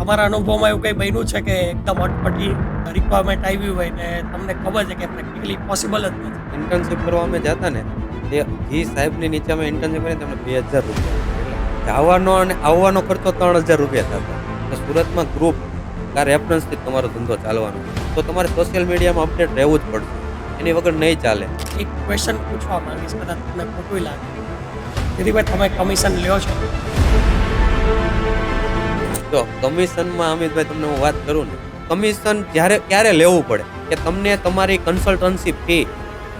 તમારા અનુભવમાં એવું કંઈ બન્યું છે કે એકદમ અટપટી રિક્વાયરમેન્ટ આવી હોય ને તમને ખબર છે કે પ્રેક્ટિકલી પોસિબલ જ નથી? ઇન્ટર્નશિપ કરવા અમે જતા ને તે જી સાહેબની નીચે અમે ઇન્ટર્નશિપ કરીને તમને 2000 રૂપિયા એટલે જવાનો અને આવવાનો ખર્ચો 3000 રૂપિયા થતો. અને સુરતમાં ગ્રુપ કા રેફરન્સથી તમારો ધંધો ચાલવાનો તો તમારે સોશિયલ મીડિયામાં અપડેટ રહેવું જ પડશે. એની વગર નહીં ચાલે. એક ક્વેશ્ચન પૂછવા માંગીશ, કદાચ તમને ખોટું લાગે. દીદીભાઈ, તમે કમિશન લ્યો છો? જો કમિશનમાં અમિતભાઈ તમને હું વાત કરું ને, કમિશન જ્યારે ક્યારે લેવું પડે કે તમને તમારી કન્સલ્ટન્સી ફી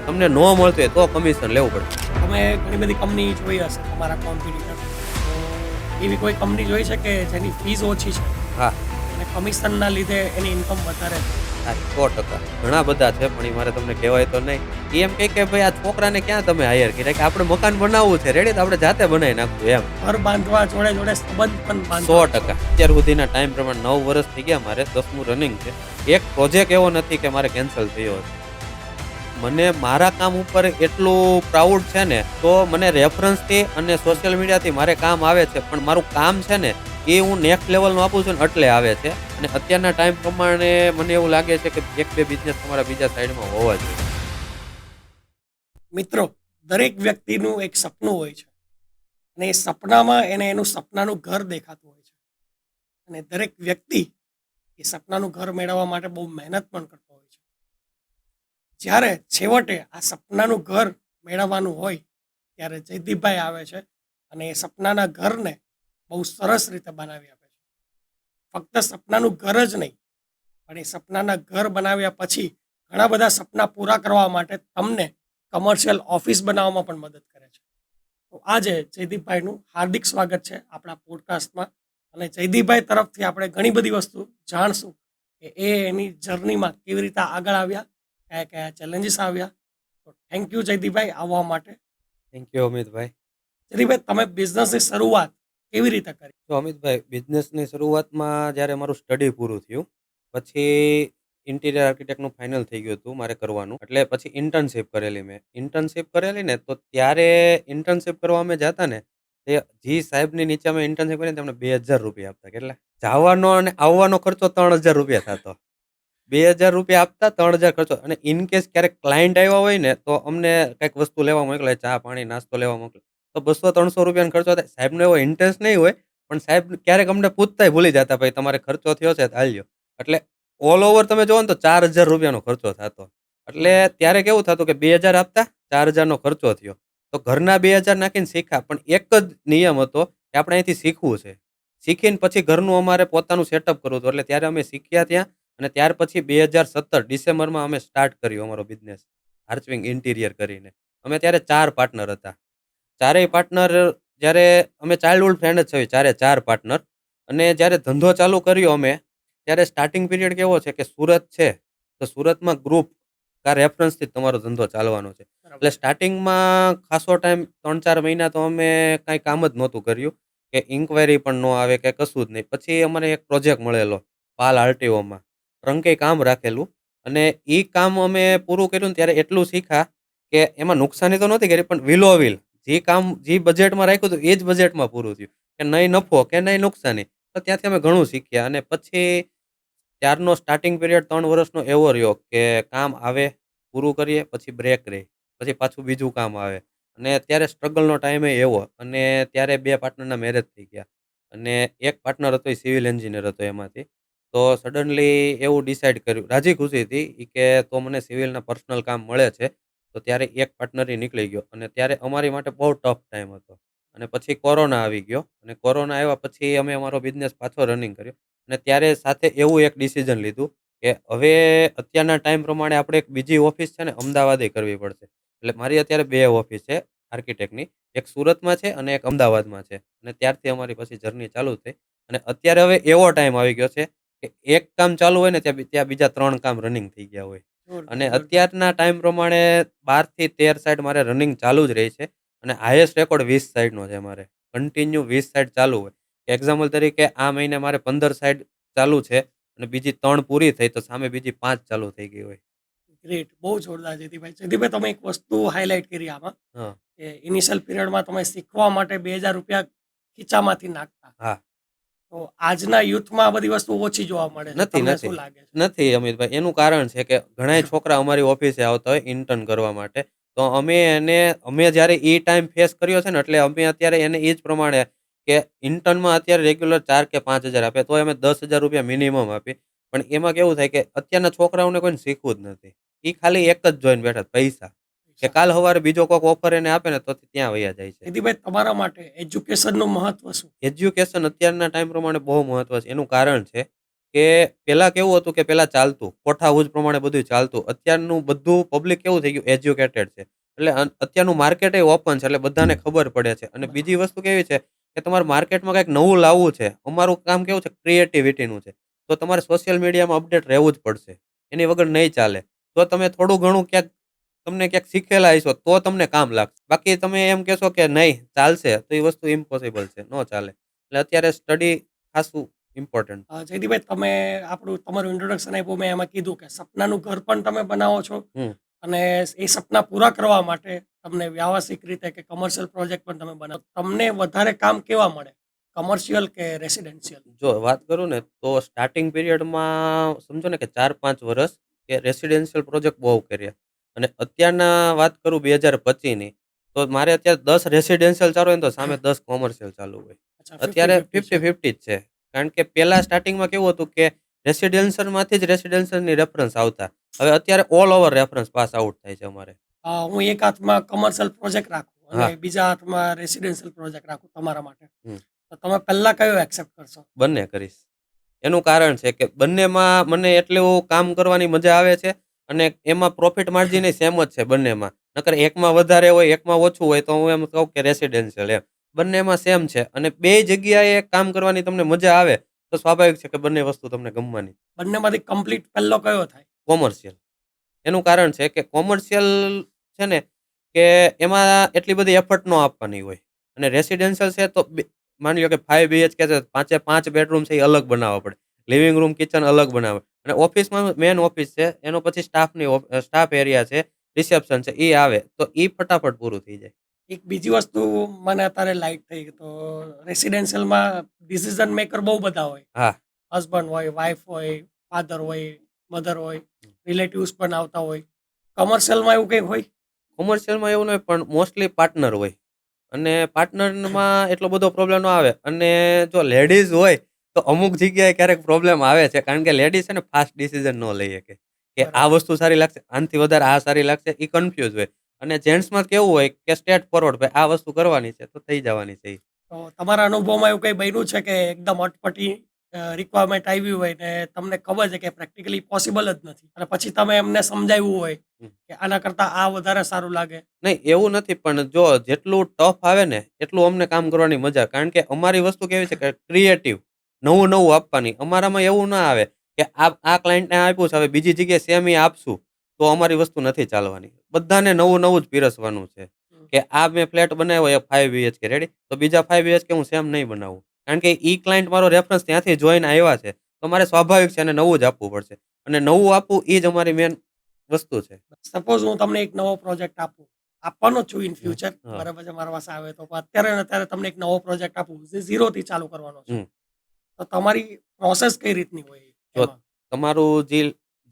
તમને ન મળતી હોય તો કમિશન લેવું પડે. તમે ઘણી બધી કંપની જોઈ હશે તમારા કોમ્પિટિટર, તો એવી કોઈ કંપની જોઈ છે કે જેની ફીસ ઓછી છે હા અને કમિશનના લીધે એની ઇન્કમ વધારે છે? હા 100% ઘણા બધા છે, પણ એ મારે તમને કહેવાય તો નહીં. એ એમ કહે કે ભાઈ આ છોકરાને ક્યાં તમે હાયર કર્યા, કે આપણે મકાન બનાવવું છે રેડી, તો આપણે જાતે બનાવી નાખવું એમ. ઘર બાંધવા જોડે જોડે સંબંધ પણ બાંધવા. 100% અત્યાર સુધીના ટાઈમ પ્રમાણે 9 વર્ષ થઈ ગયા, મારે 10મું રનિંગ છે. એક પ્રોજેક્ટ એવો નથી કે મારે કેન્સલ થયો છે. મને મારા કામ ઉપર એટલું પ્રાઉડ છે ને, તો મને રેફરન્સથી અને સોશિયલ મીડિયાથી મારે કામ આવે છે, પણ મારું કામ છે ને એ હું નેક્સ્ટ લેવલનું આપું છું ને એટલે આવે છે. અને અત્યારના ટાઈમ પ્રમાણે મને એવું લાગે છે કે એક બે બિઝનેસ તમારા બીજા સાઈડમાં હોવા જોઈએ. મિત્રો, દરેક વ્યક્તિનું એક સપનું હોય છે અને એ સપનામાં એને એનું સપનાનું ઘર દેખાતું હોય છે, અને દરેક વ્યક્તિ એ સપનાનું ઘર મેળવવા માટે બહુ મહેનત પણ કરતો હોય છે. જ્યારે છેવટે આ સપનાનું ઘર મેળવવાનું હોય ત્યારે જયદીપભાઈ આવે છે અને એ સપનાના ઘરને બહુ સરસ રીતે બનાવી આપે છે. ફક્ત સપનાનું ઘર જ નહીં, પણ એ સપનાના ઘર બનાવ્યા પછી ઘણા બધા સપના પૂરા કરવા માટે તમને કમર્શિયલ ઓફિસ બનાવવામાં પણ મદદ કરે છે. તો આજે જયદીપભાઈનું હાર્દિક સ્વાગત છે આપણા પોડકાસ્ટમાં, અને જયદીપભાઈ તરફથી આપણે ઘણી બધી વસ્તુ જાણશું કે એની જર્નીમાં કેવી રીતે આગળ આવ્યા, કયા કયા ચેલેન્જીસ આવ્યા. તો થેન્ક યુ જયદીપભાઈ આવવા માટે. Thank you Amitbhai. જયદીપભાઈ, તમે બિઝનેસની શરૂઆત કેવી રીતે કરી? તો અમિતભાઈ, બિઝનેસની શરૂઆતમાં જ્યારે મારું સ્ટડી પૂરું થયું પછી ઇન્ટિરિયર આર્કિટેક્ટનું ફાઇનલ થઈ ગયું હતું મારે કરવાનું, એટલે પછી ઇન્ટર્નશિપ કરેલી મેં. ઇન્ટર્નશિપ કરેલી ને તો ત્યારે ઇન્ટર્નશિપ કરવા અમે જતા ને તે જી સાહેબની નીચે અમે ઇન્ટર્નશિપ કરીને તેમને 2000 રૂપિયા આપતા. કેટલા જવાનો અને આવવાનો ખર્ચો 3000 રૂપિયા થતો. 2000 રૂપિયા આપતા, 3000 ખર્ચો. અને ઇન કેસ ક્યારેક ક્લાયન્ટ આવ્યા હોય ને તો અમને કંઈક વસ્તુ લેવા મોકલે, ચા પાણી નાસ્તો લેવા મોકલે, તો 200-300 રૂપિયાનો ખર્ચો થાય. સાહેબનો એવો ઇન્ટરેસ્ટ નહીં હોય, પણ સાહેબ ક્યારેક અમને પૂછતાય ભૂલી જતા, ભાઈ તમારે ખર્ચો થયો છે તો હાલ્યો. એટલે ઓલ ઓવર તમે જોવો ને તો 4000 રૂપિયાનો ખર્ચો થતો. એટલે ત્યારે કેવું થતું કે 2000 આપતા, 4000નો ખર્ચો થયો, તો ઘરના 2000 નાખીને શીખ્યા. પણ એક જ નિયમ હતો કે આપણે અહીંથી શીખવું છે, શીખીને પછી ઘરનું અમારે પોતાનું સેટઅપ કરવું હતું. એટલે ત્યારે અમે શીખ્યા ત્યાં, અને ત્યાર પછી 2017 ડિસેમ્બરમાં અમે સ્ટાર્ટ કર્યો અમારો બિઝનેસ, આર્ચવિંગ ઇન્ટિરિયર કરીને. અમે ત્યારે 4 પાર્ટનર હતા. ચારેય પાર્ટનર, જ્યારે અમે ચાઇલ્ડહુડ ફ્રેન્ડ જ છીએ ચારે 4 પાર્ટનર. અને જ્યારે ધંધો ચાલુ કર્યો અમે, ત્યારે સ્ટાર્ટિંગ પીરિયડ કેવો છે કે સુરત છે, તો સુરતમાં ગ્રુપ કા રેફરન્સથી જ તમારો ધંધો ચાલવાનો છે. એટલે સ્ટાર્ટિંગમાં ખાસો ટાઈમ 3-4 મહિના તો અમે કાંઈ કામ જ નહોતું કર્યું, કે ઇન્ક્વાયરી પણ ન આવે કે કશું જ નહીં. પછી અમને એક પ્રોજેક્ટ મળેલો પાલ આરટીઓમાં, ટ્રંકે કામ રાખેલું, અને એ કામ અમે પૂરું કર્યું ને ત્યારે એટલું શીખ્યા કે એમાં નુકસાની તો નહોતી કરી, પણ વિલોવિલ જે કામ જે બજેટમાં રાખ્યું હતું એ જ બજેટમાં પૂરું થયું, કે નહીં નફો કે નહીં નુકસાની. તો ત્યાંથી અમે ઘણું શીખ્યા. અને પછી ત્યારનો સ્ટાર્ટિંગ પિરિયડ 3 વર્ષનો એવો રહ્યો કે કામ આવે, પૂરું કરીએ, પછી બ્રેક રહે, પછી પાછું બીજું કામ આવે. અને ત્યારે સ્ટ્રગલનો ટાઈમે એવો. અને ત્યારે 2 પાર્ટનરના મેરેજ થઈ ગયા, અને એક પાર્ટનર હતો એ સિવિલ એન્જિનિયર હતો એમાંથી. તો સડનલી એવું ડિસાઇડ કર્યું, રાજી ખુશીથી, કે તો મને સિવિલના પર્સનલ કામ મળે છે. તો ત્યારે એક પાર્ટનર નીકળી ગયો, અને ત્યારે અમારી માટે બહુ ટફ ટાઈમ હતો. અને પછી કોરોના આવી ગયો, અને કોરોના આવ્યા પછી અમે અમારો બિઝનેસ પાછો રનિંગ કર્યો. અને ત્યારે સાથે એવું એક ડિસિઝન લીધું કે હવે અત્યારના ટાઈમ પ્રમાણે આપણે એક બીજી ઓફિસ છે ને અમદાવાદે કરવી પડશે. એટલે મારી અત્યારે 2 ઓફિસ છે આર્કિટેક્ટની, એક સુરતમાં છે અને એક અમદાવાદમાં છે. અને ત્યારથી અમારી પછી જર્ની ચાલુ થઈ. અને અત્યારે હવે એવો ટાઈમ આવી ગયો છે કે એક કામ ચાલુ હોય ને ત્યાં બીજા 3 કામ રનિંગ થઈ ગયા હોય. જોરદાર, અને જોરદાર. અત્યારના ટાઈમ પ્રમાણે 12 થી 13 સાઈડ મારે રનિંગ ચાલુ જ રહી છે. અને હાઈએસ્ટ રેકોર્ડ 20 સાઈડનો છે મારે. કન્ટિન્યુ 20 સાઈડ ચાલુ હોય. એક્ઝામ્પલ તરીકે આ મહિને મારે 15 સાઈડ ચાલુ છે, અને બીજી 3 પૂરી થઈ, તો સામે બીજી 5 ચાલુ થઈ ગઈ હોય. ગ્રેટ, બહુ જોરદાર જયદીપભાઈ. જયદીપભાઈ, તમે એક વસ્તુ હાઇલાઇટ કરી આમાં હા, કે ઇનિશિયલ પિરિયડમાં તમે શીખવા માટે 2000 રૂપિયા ખીચામાંથી નાખતા. હા, તો આજના યુથમાં આ બધી વસ્તુ ઓછી જોવા મળે છે. નથી તમને નથી શું લાગે છે? નથી અમિતભાઈ, એનું કારણ છે કે ઘણાય છોકરા અમારી ઓફિસે આવતા હોય ઇન્ટર્ન કરવા માટે. તો અમે જ્યારે એ ટાઈમ ફેસ કર્યો છે ને, એટલે અમે અત્યારે એને એ જ પ્રમાણે કે ઇન્ટર્નમાં અત્યારે રેગ્યુલર 4 કે 5,000 આપે, તોય અમે 10,000 રૂપિયા મિનિમમ આપીએ. પણ એમાં કેવું થાય કે અત્યારના છોકરાઓને કોઈને શીખવું જ નથી. એ ખાલી એક જ જોઈને બેઠા છે, પૈસા. કે કાલ સવારે બીજો કોઈક ઓફર એને આપે ને તો ત્યાં વયા જાય છે. જયદીપભાઈ, તમારા માટે એજ્યુકેશનનું મહત્વ શું? એજ્યુકેશન અત્યારના ટાઈમ પ્રમાણે બહુ મહત્વ છે. એનું કારણ છે કે પહેલા કેવું હતું કે પહેલા ચાલતું કોઠા ઉજ પ્રમાણે બધું ચાલતું. અત્યારનું બધું પબ્લિક કેવું થઈ ગયું, એજ્યુકેટેડ છે. એટલે અત્યારનું માર્કેટ ઓપન છે, એટલે બધાને ખબર પડે છે. અને બીજી વસ્તુ કેવી છે કે તમારે માર્કેટમાં કંઈક નવું લાવવું છે. અમારું કામ કેવું છે, ક્રિએટિવિટીનું છે. તો તમારે સોશિયલ મીડિયામાં અપડેટ રહેવું જ પડશે. એની વગર નહીં ચાલે. તો તમે થોડું ઘણું ક્યાંક તમને ક્યાંક શીખેલા હશો તો તમને કામ લાગશે. બાકી તમે એમ કહેશો કે નહીં ચાલશે, તો એ વસ્તુ ઇમ્પોસિબલ છે, ન ચાલે. એટલે અત્યારે સ્ટડી ખાસું ઇમ્પોર્ટન્ટ. જયદીપભાઈ, તમે તમારું ઇન્ટ્રોડક્શન આપ્યું, મેં એમાં કીધું કે સપનાનું ઘર પણ તમે બનાવો છો, હમ અને એ સપના પૂરા કરવા માટે તમને વ્યાવસાયિક રીતે કે કમર્શિયલ પ્રોજેક્ટ પણ તમે બનાવો. તમને વધારે કામ કેવા મળે, કમર્શિયલ કે રેસિડેન્શિયલ? જો વાત કરું ને તો સ્ટાર્ટિંગ પીરિયડમાં સમજો ને કે 4-5 વર્ષ કે રેસિડેન્શિયલ પ્રોજેક્ટ બહુ કર્યા. અને અત્યારના વાત કરું 2025ની, તો મારે અત્યારે 10 રેસિડેન્શિયલ ચાલુ હોય ને તો સામે 10 કોમર્શિયલ ચાલુ હોય. અચ્છા, અત્યારે 50-50 છે. 50-50 જ છે. કારણ કે પહેલા સ્ટાર્ટિંગમાં કેવું હતું કે રેસિડેન્શિયલમાંથી જ રેસિડેન્શિયલની રેફરન્સ આવતા. હવે અત્યારે all over reference pass out થાય છે અમારે. હું એક હાથમાં કમર્શિયલ પ્રોજેક્ટ રાખું અને હા. બીજા હાથમાં રેસિડેન્શિયલ પ્રોજેક્ટ રાખું તમારા માટે, હમ. તો તમે પહેલા કયો એક્સેપ્ટ કરશો? બંને કરીશ. એનું કારણ છે કે બંનેમાં મને એટલું કામ કરવાની મજા આવે છે. અને એમાં પ્રોફિટ માર્જિન સેમ જ છે બંનેમાં. નકર એકમાં વધારે હોય, એકમાં ઓછું હોય, તો હું એમ કહું કે રેસિડેન્શિયલ એમ. બંનેમાં સેમ છે અને બે જગ્યાએ કામ કરવાની તમને મજા આવે તો સ્વાભાવિક છે કે બંને વસ્તુ તમને ગમવાની. બંનેમાંથી કમ્પ્લીટ પહેલો કયો થાય? કોમર્શિયલ. એનું કારણ છે કે કોમર્શિયલ છે ને કે એમાં એટલી બધી એફર્ટ ન આપવાની હોય. અને રેસિડેન્શિયલ છે તો માની લો કે 5 BHK છે, 5 બેડરૂમ છે, એ અલગ બનાવવા પડે. લિવિંગ રૂમ, કિચન અલગ બનાવે. અને ઓફિસમાં મેન ઓફિસ છે, એનો પછી સ્ટાફ એરિયા છે, રિસેપ્શન છે, એ આવે તો એ ફટાફટ પૂરું થઈ જાય. એક બીજી વસ્તુ મને અત્યારે લાઈટ થઈ, તો રેસિડેન્શિયલમાં ડિસિઝન મેકર બહુ બધા હોય. હા. હસબન્ડ હોય, વાઈફ હોય, ફાધર હોય, મધર હોય, રિલેટિવ્સ પણ આવતા હોય. કમર્શિયલમાં એવું કંઈ હોય? કોમર્શિયલમાં એવું નહીં, પણ મોસ્ટલી પાર્ટનર હોય. અને પાર્ટનરમાં એટલો બધો પ્રોબ્લેમ ન આવે. અને જો લેડીઝ હોય તો અમુક જગ્યાએ ક્યારેક પ્રોબ્લેમ આવે છે. કારણ કે લેડીઝ છે ને ફાસ્ટ ડિસિઝન ન લઈ શકે કે આ બરાબર. વસ્તુ સારી લાગશે, આનાથી વધારે આ સારી લાગશે, એ કન્ફ્યુઝ હોય. અને જેન્ટ્સમાં કેવું હોય કે સ્ટ્રેટ ફોરવર્ડ, ભાઈ આ વસ્તુ કરવાની છે તો થઈ જવાની છે ઈ. તો તમારા અનુભવમાં એવું કંઈ બન્યું છે કે એકદમ અટપટી રિક્વાયરમેન્ટ આવી હોય ને તમને ખબર છે કે પ્રેક્ટિકલી પોસિબલ જ નથી, અને પછી તમે એમને સમજાવ્યું હોય હમ. કે આના કરતાં આ વધારે સારું લાગે? નહીં એવું નથી, પણ જો જેટલું ટફ આવે ને એટલું અમને કામ કરવાની મજા. કારણ કે અમારી વસ્તુ કેવી છે કે ક્રિએટિવ, નવું નવું આપવાની. અમારામાં એવું ના આવે કે આ ક્લાયન્ટને આપ્યું છે, હવે બીજી જગ્યાએ સેમ એ આપશું તો અમારી વસ્તુ નથી ચાલવાની. બધાને નવું નવું જ પીરસવાનું છે. કે આ મેં ફ્લેટ બનાવ્યો 5 BHK રેડી, તો બીજા 5 BHK હું સેમ નહીં બનાવું. કારણ કે ઈ ક્લાયન્ટ મારો રેફરન્સ ત્યાંથી જોઈને આવ્યા છે, તો મારે સ્વાભાવિક છે અને નવું જ આપવું પડશે. અને નવું આપવું એ જ અમારી મેન વસ્તુ છે. સપોઝ હું તમને એક નવો પ્રોજેક્ટ આપવાનો જ છું ઇન ફ્યુચર, હા. બરાબર છે, મારા પાસે આવે તો. પણ અત્યારે ને અત્યારે તમને એક નવો પ્રોજેક્ટ આપું જે ઝીરોથી ચાલુ કરવાનો છે, હમ. તો તમારી પ્રોસેસ કઈ રીતની હોય જો એમાં? તમારું જે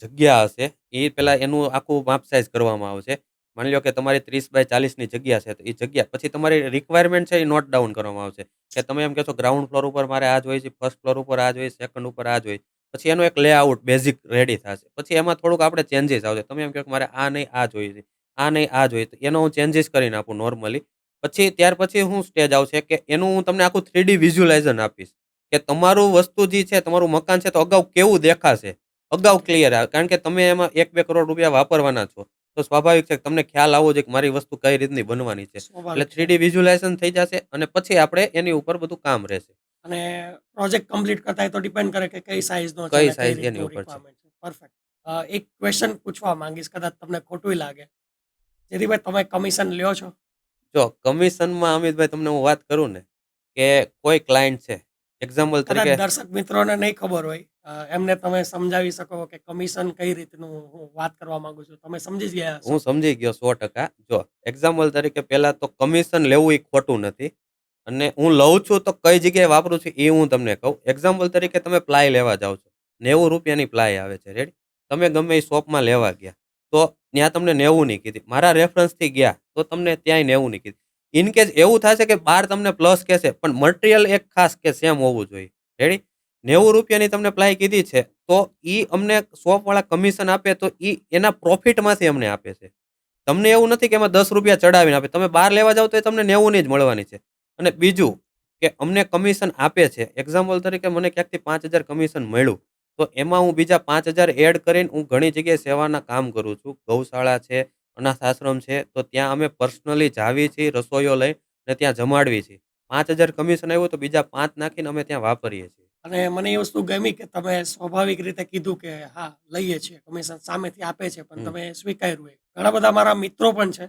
જગ્યા હશે એ પહેલા એનું આખું માપ સાઈઝ કરવામાં આવશે. માની લો કે તમારી 30 બાય 40ની જગ્યા છે, તો એ જગ્યા પછી તમારી રિક્વાયરમેન્ટ છે એ નોટ ડાઉન કરવામાં આવશે. કે તમે એમ કહેશો ગ્રાઉન્ડ ફ્લોર ઉપર મારે આ જોઈએ છે, ફર્સ્ટ ફ્લોર ઉપર આ જોઈએ, સેકન્ડ ઉપર આ જોઈએ. પછી એનો એક લેઆઉટ બેઝિક રેડી થશે. પછી એમાં થોડુંક આપણે ચેન્જીસ આવશે. તમે એમ કહો કે મારે આ નહીં આ જોઈએ છે, આ નહીં આ જોઈએ, તો એનો હું ચેન્જીસ કરીને આપું નોર્મલી. પછી ત્યાર પછી હું સ્ટેજ આવશે કે એનું હું તમને આખું 3D વિઝ્યુલાઇઝન આપીશ. કે તમારું વસ્તુ જે છે, તમારું મકાન છે, તો અગાઉ કેવું દેખાશે, અગાઉ ક્લિયર આવે. કારણ કે તમે એમાં 1-2 કરોડ રૂપિયા વાપરવાના છો, તો સ્વાભાવિક છે કે તમને ખ્યાલ આવવો જોઈએ કે મારી વસ્તુ કઈ રીતની બનવાની છે. એટલે સ્વાભાવિક છે. 3D વિઝ્યુલાઇઝેશન થઈ જશે અને પછી આપણે એની ઉપર બધું કામ રહેશે. અને પ્રોજેક્ટ કમ્પ્લીટ કરતા હોય તો ડિપેન્ડ કરે કે કઈ સાઈઝનો છે કઈ અને કઈ સાઈઝ એની રીતનું ઉપર છે. રિક્વાયરમેન્ટ છે. પરફેક્ટ. એક ક્વેશ્ચન પૂછવા માંગીશ, કદાચ તમને ખોટું લાગે. જેથી ભાઈ, તમે કમિશન લ્યો છો? જો કમિશનમાં અમિતભાઈ તમને હું વાત કરું ને કે કોઈ ક્લાયન્ટ છે, એક્ઝામ્પલ કદાચ તરીકે દર્શક મિત્રોને નહીં ખબર હોય, એમને તમે સમજાવી શકો કે કમિશન કઈ રીતનું હું વાત કરવા માંગુ છું, તમે સમજી જ ગયા હશો. હું સમજી ગયો 100%. જો એક્ઝામ્પલ તરીકે પહેલા તો કમિશન લેવું એ ખોટું નથી. અને હું લઉં છું તો કઈ જગ્યાએ વાપરું છું એ હું તમને કહું. એક્ઝામ્પલ તરીકે તમે પ્લાય લેવા જાઓ છો. ₹90 પ્લાય આવે છે, રેડી? તમે ગમે એ શોપમાં લેવા ગયા, તો ત્યાં તમને 90ની કીધી. મારા રેફરન્સથી ગયા તો તમને ત્યાંય 90ની કીધી. ઇન કેસ એવું થશે કે બહાર તમને પ્લસ કહેશે, પણ મટીરિયલ એક ખાસ કે સેમ હોવું જોઈએ, રેડી? ₹90ની તમને પ્લાય કીધી છે, તો ઈ અમને શોપવાળા કમિશન આપે તો ઈ એના પ્રોફિટમાંથી અમને આપે છે. તમને એવું નથી કે એમાં ₹10 ચડાવીને આપે. તમે બહાર લેવા જાવ તો એ તમને 90ની જ મળવાની છે. અને બીજું કે અમને કમિશન આપે છે. એક્ઝામ્પલ તરીકે મને ક્યાંકથી 5,000 કમિશન મળ્યું, તો એમાં હું બીજા 5,000 એડ કરીને હું ઘણી જગ્યાએ સેવાના કામ કરું છું. ગૌશાળા છે, અનાથ આશ્રમ છે, તો ત્યાં અમે પર્સનલી જાવી છીએ, રસોઈયો લઈને ત્યાં જમાડવી છીએ. 5,000 કમિશન આવ્યું તો બીજા 5 નાખીને અમે ત્યાં વાપરીએ છીએ. અને મને એ વસ્તુ ગમી કે તમે સ્વાભાવિક રીતે કીધું કે હા લઈએ છીએ કમિશન સામેથી આપે છે પણ હમ. તમે સ્વીકાર્યું એ. ઘણા બધા મારા મિત્રો પણ છે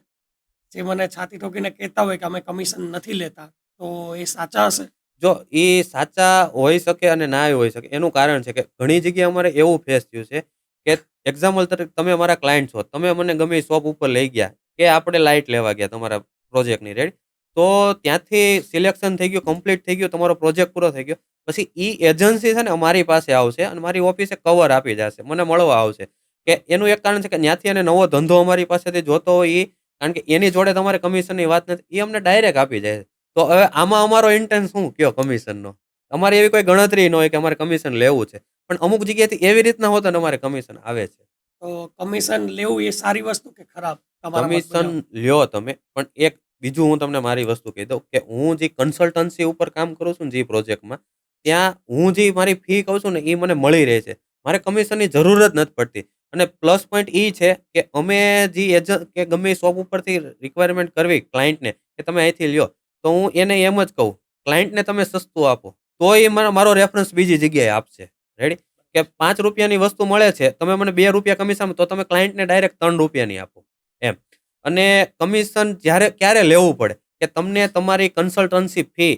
જે મને છાતી ઠોકીને કહેતા હોય કે અમે કમિશન નથી લેતા. તો એ સાચા હશે? જો એ સાચા હોઈ શકે અને નાય હોઈ શકે. એનું કારણ છે કે ઘણી જગ્યાએ અમારે એવું ફેસ થયું છે કે એક્ઝામ્પલ તરીકે તમે મારા ક્લાયન્ટ છો. તમે મને ગમે એ શોપ ઉપર લઈ ગયા કે આપણે લાઈટ લેવા ગયા તમારા પ્રોજેક્ટની, રેડી? તો ત્યાંથી સિલેક્શન થઈ ગયું, કમ્પ્લીટ થઈ ગયું, તમારો પ્રોજેક્ટ પૂરો થઈ ગયો. પછી ઈ એજન્સી છે ને અમારી પાસે આવશે અને મારી ઓફિસે કવર આપી જશે. મને મળવા આવશે. કે એનું એક કારણ છે કે ત્યાંથી એને નવો ધંધો અમારી પાસેથી જોતો હોય ઈ, કારણ કે એની જોડે તમારે કમિશનની વાત નથી. એ અમને ડાયરેક્ટ આપી જાય છે. તો હવે આમાં અમારો ઇન્ટેન્સ શું કયો કમિશનનો? અમારી એવી કોઈ ગણતરી ન હોય કે અમારે કમિશન લેવું છે. પણ અમુક જગ્યાએથી એવી રીતના હોતો ને અમારે કમિશન આવે છે. તો કમિશન લેવું એ સારી વસ્તુ કે ખરાબ તમારા મત કમિશન મુજબ? લ્યો તમે, પણ એક બીજું હું તમને મારી વસ્તુ કહી દઉં કે હું જે કન્સલ્ટન્સી ઉપર કામ કરું છું ને જે પ્રોજેક્ટમાં, ત્યાં હું જે મારી ફી કહું છું ને એ મને મળી રહે છે. મારે કમિશનની જરૂર જ નથી પડતી. અને પ્લસ પોઈન્ટ એ છે કે અમે જે એજન્ટ કે ગમે એ શોપ ઉપરથી રિક્વાયરમેન્ટ કરવી ક્લાયન્ટને કે તમે અહીંથી લ્યો, તો હું એને એમ જ કહું, ક્લાયન્ટને તમે સસ્તું આપો તો એ મારો રેફરન્સ બીજી જગ્યાએ આપશે, રેડી? કે ₹5ની વસ્તુ મળે છે, તમે મને ₹2 કમિશન, તો તમે ક્લાયન્ટને ડાયરેક્ટ ₹3ની આપો, એમ. અને કમિશન જ્યારે ક્યારે લેવું પડે કે તમને તમારી કન્સલ્ટન્સી ફી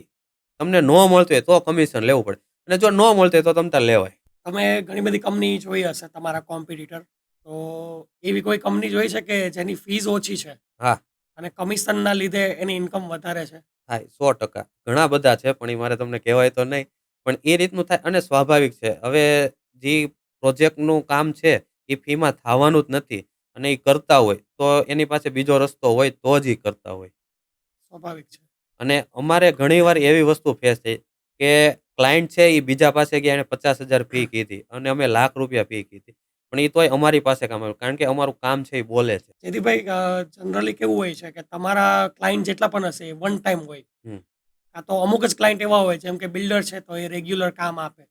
તમને ન મળતી હોય તો કમિશન લેવું પડે. અને જો ન મળતી હોય તો તમ તાર લેવાય. તમે ઘણી બધી કંપની જોઈ હશે તમારા કોમ્પિટિટર. તો એવી કોઈ કંપની જોઈ છે કે જેની ફીસ ઓછી છે હા, અને કમિશનના લીધે એની ઇન્કમ વધારે છે? થાય 100%. ઘણા બધા છે પણ એ મારે તમને કહેવાય તો નહીં. પણ એ રીતનું થાય અને સ્વાભાવિક છે. હવે જે પ્રોજેક્ટનું કામ છે એ ફીમાં થાવાનું જ નથી અને એ કરતા હોય તો એની પાસે બીજો રસ્તો હોય તો જ એ કરતા હોય. સ્વાભાવિક છે. અને અમારે ઘણીવાર એવી વસ્તુ ફેસ થઈ કે ક્લાયન્ટ છે એ બીજા પાસે ગયા, એને 50,000 ફી કીધી અને અમે ₹1,00,000 ફી કીધી. પણ એ તોય અમારી પાસે કામ આવ્યું કારણ કે અમારું કામ છે એ બોલે છે. જયદીપભાઈ, જનરલી કેવું હોય છે કે તમારા ક્લાયન્ટ જેટલા પણ હશે એ વન ટાઈમ હોય. હમ. કાં તો અમુક જ ક્લાયન્ટ એવા હોય જેમ કે બિલ્ડર છે તો એ રેગ્યુલર કામ આપે.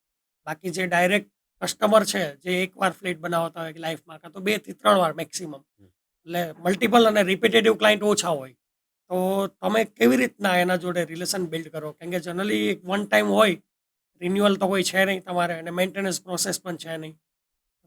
બાકી જે ડાયરેક્ટ કસ્ટમર છે જે એકવાર ફ્લેટ બનાવતા હોય લાઈફમાં, કાં તો 2 થી 3 વાર મેક્સિમમ. એટલે મલ્ટિપલ અને રિપીટેટિવ ક્લાયન્ટ ઓછા હોય. તો તમે કેવી રીતના એના જોડે રિલેશન બિલ્ડ કરો? કેમ કે જનરલી વન ટાઈમ હોય, રિન્યુઅલ તો કોઈ છે નહીં તમારે અને મેન્ટેનન્સ પ્રોસેસ પણ છે નહીં.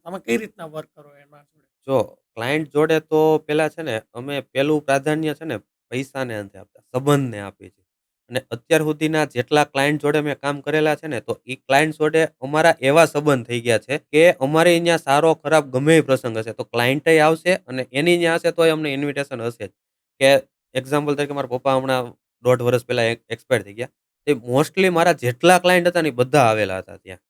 તમે કઈ રીતના વર્ક કરો એના જોડે? જો ક્લાયન્ટ જોડે તો પેલા છે ને અમે પેલું પ્રાધાન્ય છે ને પૈસાને નથી આપતા, સંબંધને આપીએ છીએ. અને અત્યાર સુધીના જેટલા ક્લાયન્ટ જોડે મેં કામ કરેલા છે ને, તો એ ક્લાયન્ટ જોડે અમારા એવા સંબંધ થઈ ગયા છે કે અમારે અહીંયા સારો ખરાબ ગમે એ પ્રસંગ હશે તો ક્લાયન્ટય આવશે અને એની ત્યાં હશે તોય અમને ઇન્વિટેશન હશે જ. કે એક્ઝામ્પલ તરીકે મારા પપ્પા હમણાં 1.5 વર્ષ પહેલા એક્સપાયર થઈ ગયા. એ મોસ્ટલી મારા જેટલા ક્લાયન્ટ હતા ને એ બધા આવેલા હતા ત્યાં.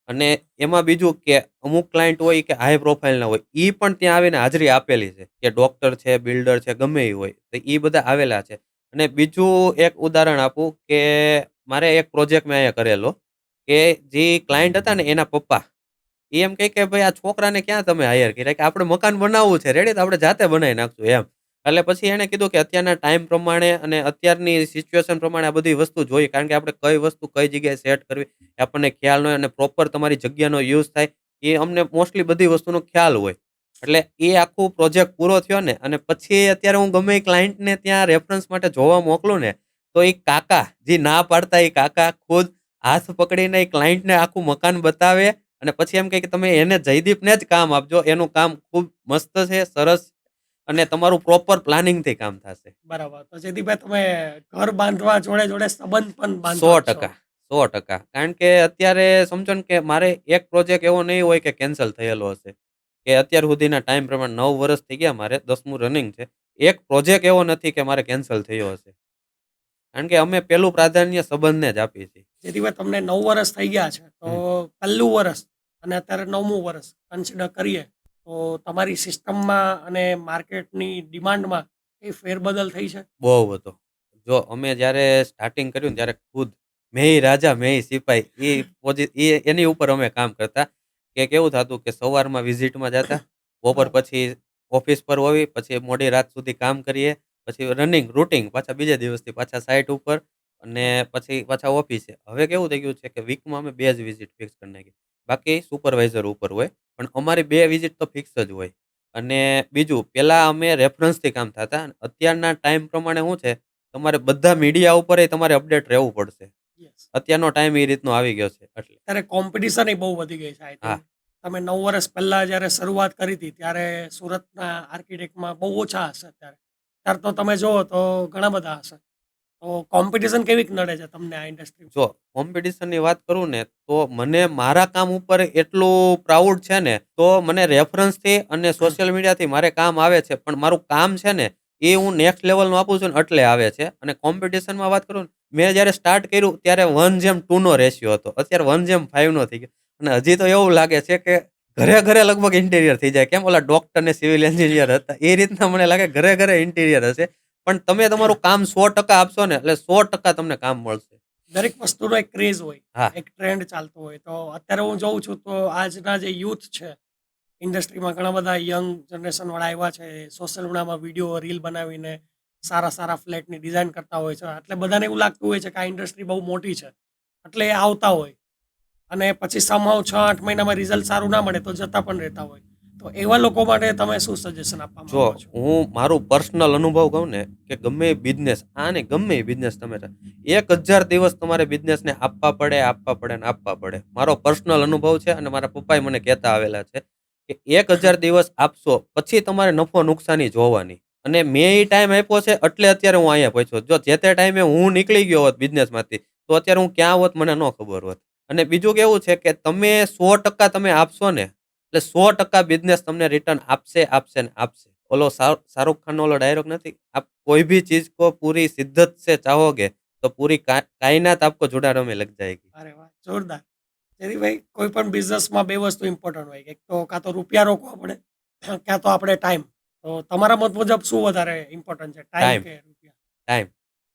અને એમાં બીજું કે અમુક ક્લાયન્ટ હોય કે હાઈ પ્રોફાઇલના હોય, ઈ પણ ત્યાં આવીને હાજરી આપેલી છે કે ડોક્ટર છે, બિલ્ડર છે, ગમે એ હોય. તો ઈ બધા આવેલા છે. અને બીજું એક ઉદાહરણ આપું કે મારે એક પ્રોજેક્ટ મેં અહીંયા કરેલો કે જે ક્લાયન્ટ હતા ને એના પપ્પા, એ એમ કહે કે ભાઈ આ છોકરાને ક્યાં તમે હાયર કર્યા, કે આપણે મકાન બનાવવું છે, રેડી? તો આપણે જાતે બનાવી નાખશું, એમ. એટલે પછી એણે કીધું કે અત્યારના ટાઈમ પ્રમાણે અને અત્યારની સિચ્યુએશન પ્રમાણે આ બધી વસ્તુ જોઈએ, કારણ કે આપણે કઈ વસ્તુ કઈ જગ્યાએ સેટ કરવી એ આપણને ખ્યાલ ન હોય અને પ્રોપર તમારી જગ્યાનો યુઝ થાય એ અમને મોસ્ટલી બધી વસ્તુનો ખ્યાલ હોય. એટલે એ આખું પ્રોજેક્ટ પૂરો થયો ને અને પછી અત્યારે હું ગમે એ ક્લાયન્ટને ત્યાં રેફરન્સ માટે જોવા મોકલું ને, તો એ કાકા જે ના પાડતા એ કાકા ખુદ હાથ પકડીને એ ક્લાયન્ટને આખું મકાન બતાવે અને પછી એમ કહે કે તમે એને જયદીપને જ કામ આપજો, એનું કામ ખૂબ મસ્ત છે, સરસ, અને તમારું પ્રોપર પ્લાનિંગથી કામ થશે. બરાબર. તો જયદીપભાઈ, તમે ઘર બાંધવા જોડે જોડે સંબંધ પણ સો બાંધો જ છો. ટકા 100%. કારણ કે અત્યારે સમજો ને કે મારે એક પ્રોજેક્ટ એવો નહીં હોય કે કેન્સલ થયેલો હશે. કે અત્યાર સુધીના ટાઈમ પ્રમાણે 9 વર્ષ થઈ ગયા, મારે 10મું રનિંગ છે. એક પ્રોજેક્ટ એવો નથી કે મારે કેન્સલ થયો હશે. કારણ કે અમે પેલું પ્રાધાન્ય સંબંધને જ આપીએ છીએ. જેથી ભાઈ તમને 9 વર્ષ થઈ ગયા છે તો પહેલું વર્ષ અને અત્યારે 9મું વર્ષ કન્સિડર કરીએ તો તમારી સિસ્ટમમાં અને માર્કેટની ડિમાન્ડમાં એ ફેરબદલ થઈ છે. બહુ હતો. જો અમે જ્યારે સ્ટાર્ટિંગ કર્યું ને ત્યારે ખુદ મેં રાજા મેં સિપાઈ એની ઉપર અમે કામ કરતા કે કેવું થતું કે સવારમાં વિઝિટમાં જતા, બપોર પછી ઓફિસ પર હોવી, પછી મોડી રાત સુધી કામ કરીએ, પછી રનિંગ રૂટિંગ પાછા બીજા દિવસથી પાછા સાઇટ ઉપર અને પછી પાછા ઓફિસે. હવે કેવું થઈ ગયું છે કે વીકમાં અમે 2 જ વિઝિટ ફિક્સ કરી નાખી. બાકી સુપરવાઇઝર ઉપર હોય પણ અમારી 2 વિઝિટ તો ફિક્સ જ હોય. અને બીજું પહેલાં અમે રેફરન્સથી કામ થતા અને અત્યારના ટાઈમ પ્રમાણે શું છે તમારે બધા મીડિયા ઉપર તમારે અપડેટ રહેવું પડશે. યસ, અત્યારનો ટાઈમ એ રીતનો આવી ગયો છે એટલે. ત્યારે કોમ્પિટિશન એ બહુ વધી ગઈ છે. આઈ હા. થિંક તમે 9 વર્ષ પહેલા જ્યારે શરૂઆત કરી હતી ત્યારે સુરતના આર્કિટેક્ટમાં બહુ ઓછા હશે. ત્યારે તો તમે જુઓ તો ઘણા બધા હશે. તો કોમ્પિટિશન કેવી નડે છે તમને આ ઇન્ડસ્ટ્રી? જો કોમ્પિટિશનની વાત કરું ને તો મને મારા કામ ઉપર એટલું પ્રાઉડ છે ને, તો મને રેફરન્સથી અને સોશિયલ મીડિયાથી મારે કામ આવે છે પણ મારું કામ છે ને એ હું નેક્સ્ટ લેવલનું આપું છું ને એટલે આવે છે. અને કોમ્પિટિશનમાં વાત કરું ને મેં જ્યારે સ્ટાર્ટ કર્યું ત્યારે 1:2 નો રેશિયો હતો, અત્યારે 1:5 નો થઈ ગયો. અને હજી તો એવું લાગે છે કે ઘરે ઘરે લગભગ ઇન્ટિરિયર થઈ જાય. કેમ ઓલા ડોક્ટર ને સિવિલ એન્જિનિયર હતા એ રીતના મને લાગે ઘરે ઘરે ઇન્ટિરિયર હશે. પણ તમે તમારું કામ 100% આપશો ને એટલે 100% તમને કામ મળશે. દરેક વસ્તુનો એક ક્રેઝ હોય, હા. એક ટ્રેન્ડ ચાલતો હોય. તો અત્યારે હું જોઉં છું તો આજના જે યુથ છે ઇન્ડસ્ટ્રીમાં ઘણા બધા યંગ જનરેશન વાળા આવ્યા છે. સોશિયલ મીડિયામાં વિડીયો રીલ બનાવીને સારા સારા ફ્લેટની ડિઝાઇન કરતા હોય છે. એટલે બધાને એવું લાગતું હોય છે કે આ ઇન્ડસ્ટ્રી બહુ મોટી છે એટલે એ આવતા હોય અને પછી સમહાવ 6-8 મહિનામાં રિઝલ્ટ સારું ના મળે તો જતા પણ રહેતા હોય. તો એવા લોકો માટે તમે શું સજેશન આપવા જો માંગો છો? હું મારું પર્સનલ અનુભવ કહું ને કે ગમે બિઝનેસ ગમે બિઝનેસ તમે 1000 દિવસ તમારે બિઝનેસને આપવા પડે ને આપવા પડે. મારો પર્સનલ અનુભવ છે અને મારા પપ્પાએ મને કહેતા આવેલા છે કે 1000 દિવસ આપશો પછી તમારે નફો નુકસાની જોવાની. અને મેં એ ટાઈમ આપ્યો છે એટલે અત્યારે હું અહીંયા પહોંચ્યો. જો જે તે ટાઈમે હું નીકળી ગયો હોત બિઝનેસમાંથી તો અત્યારે હું ક્યાં હોત મને ન ખબર હોત. અને બીજું કેવું છે કે તમે 100% તમે આપશો ને એટલે 100% બિઝનેસ તમને રિટર્ન આપશે ને આપશે. ઓલો શાહરુખ ખાનનો ઓલો ડાયલોગ નથી, આપ કોઈ ભી ચીજ કો પૂરી શિદ્દત સે ચાહોગે તો પૂરી કાયનાત આપકો जुड़ाने में लग जाएगी. અરે વાહ, જોરદાર. જેથી ભાઈ કોઈ પણ બિઝનેસમાં 2 વસ્તુ ઇમ્પોર્ટન્ટ હોય. એક તો કાં તો રૂપિયા રોકવા પડે ક્યાં તો આપણે ટાઈમ. તો તમારા મત મુજબ શું વધારે ઇમ્પોર્ટન્ટ છે, ટાઈમ ટાઈમ કે રૂપિયા? ટાઈમ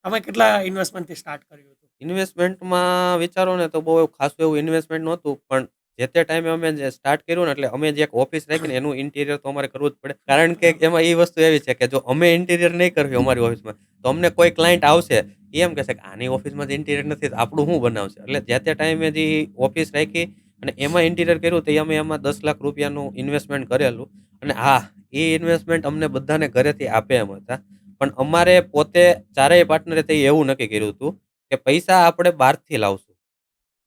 તમે કેટલા ઇન્વેસ્ટમેન્ટથી સ્ટાર્ટ કર્યું હતું? ઇન્વેસ્ટમેન્ટમાં વિચારો ને તો બહુ ખાસું એવું ઇન્વેસ્ટમેન્ટ નહોતું પણ જે તે ટાઈમે અમે જે સ્ટાર્ટ કર્યું ને એટલે અમે જે એક ઓફિસ રાખીને એનું ઇન્ટિરિયર તો અમારે કરવું જ પડે. કારણ કે એમાં એ વસ્તુ એવી છે કે જો અમે ઇન્ટિરિયર નહીં કરવી અમારી ઓફિસમાં તો અમને કોઈ ક્લાયન્ટ આવશે એ એમ કહેશે કે આની ઓફિસમાં જ ઇન્ટિરિયર નથી તો આપણું શું બનાવશે. એટલે જે તે ટાઈમે જે ઓફિસ રાખી અને એમાં ઇન્ટિરિયર કર્યું તો અમે એમાં 10 લાખ રૂપિયાનું ઇન્વેસ્ટમેન્ટ કરેલું. અને હા, એ ઇન્વેસ્ટમેન્ટ અમને બધાને ઘરેથી આપે એમ હતા. પણ અમારે પોતે ચારેય પાર્ટનરે તે એવું નક્કી કર્યું હતું કે પૈસા આપણે બહારથી લાવશું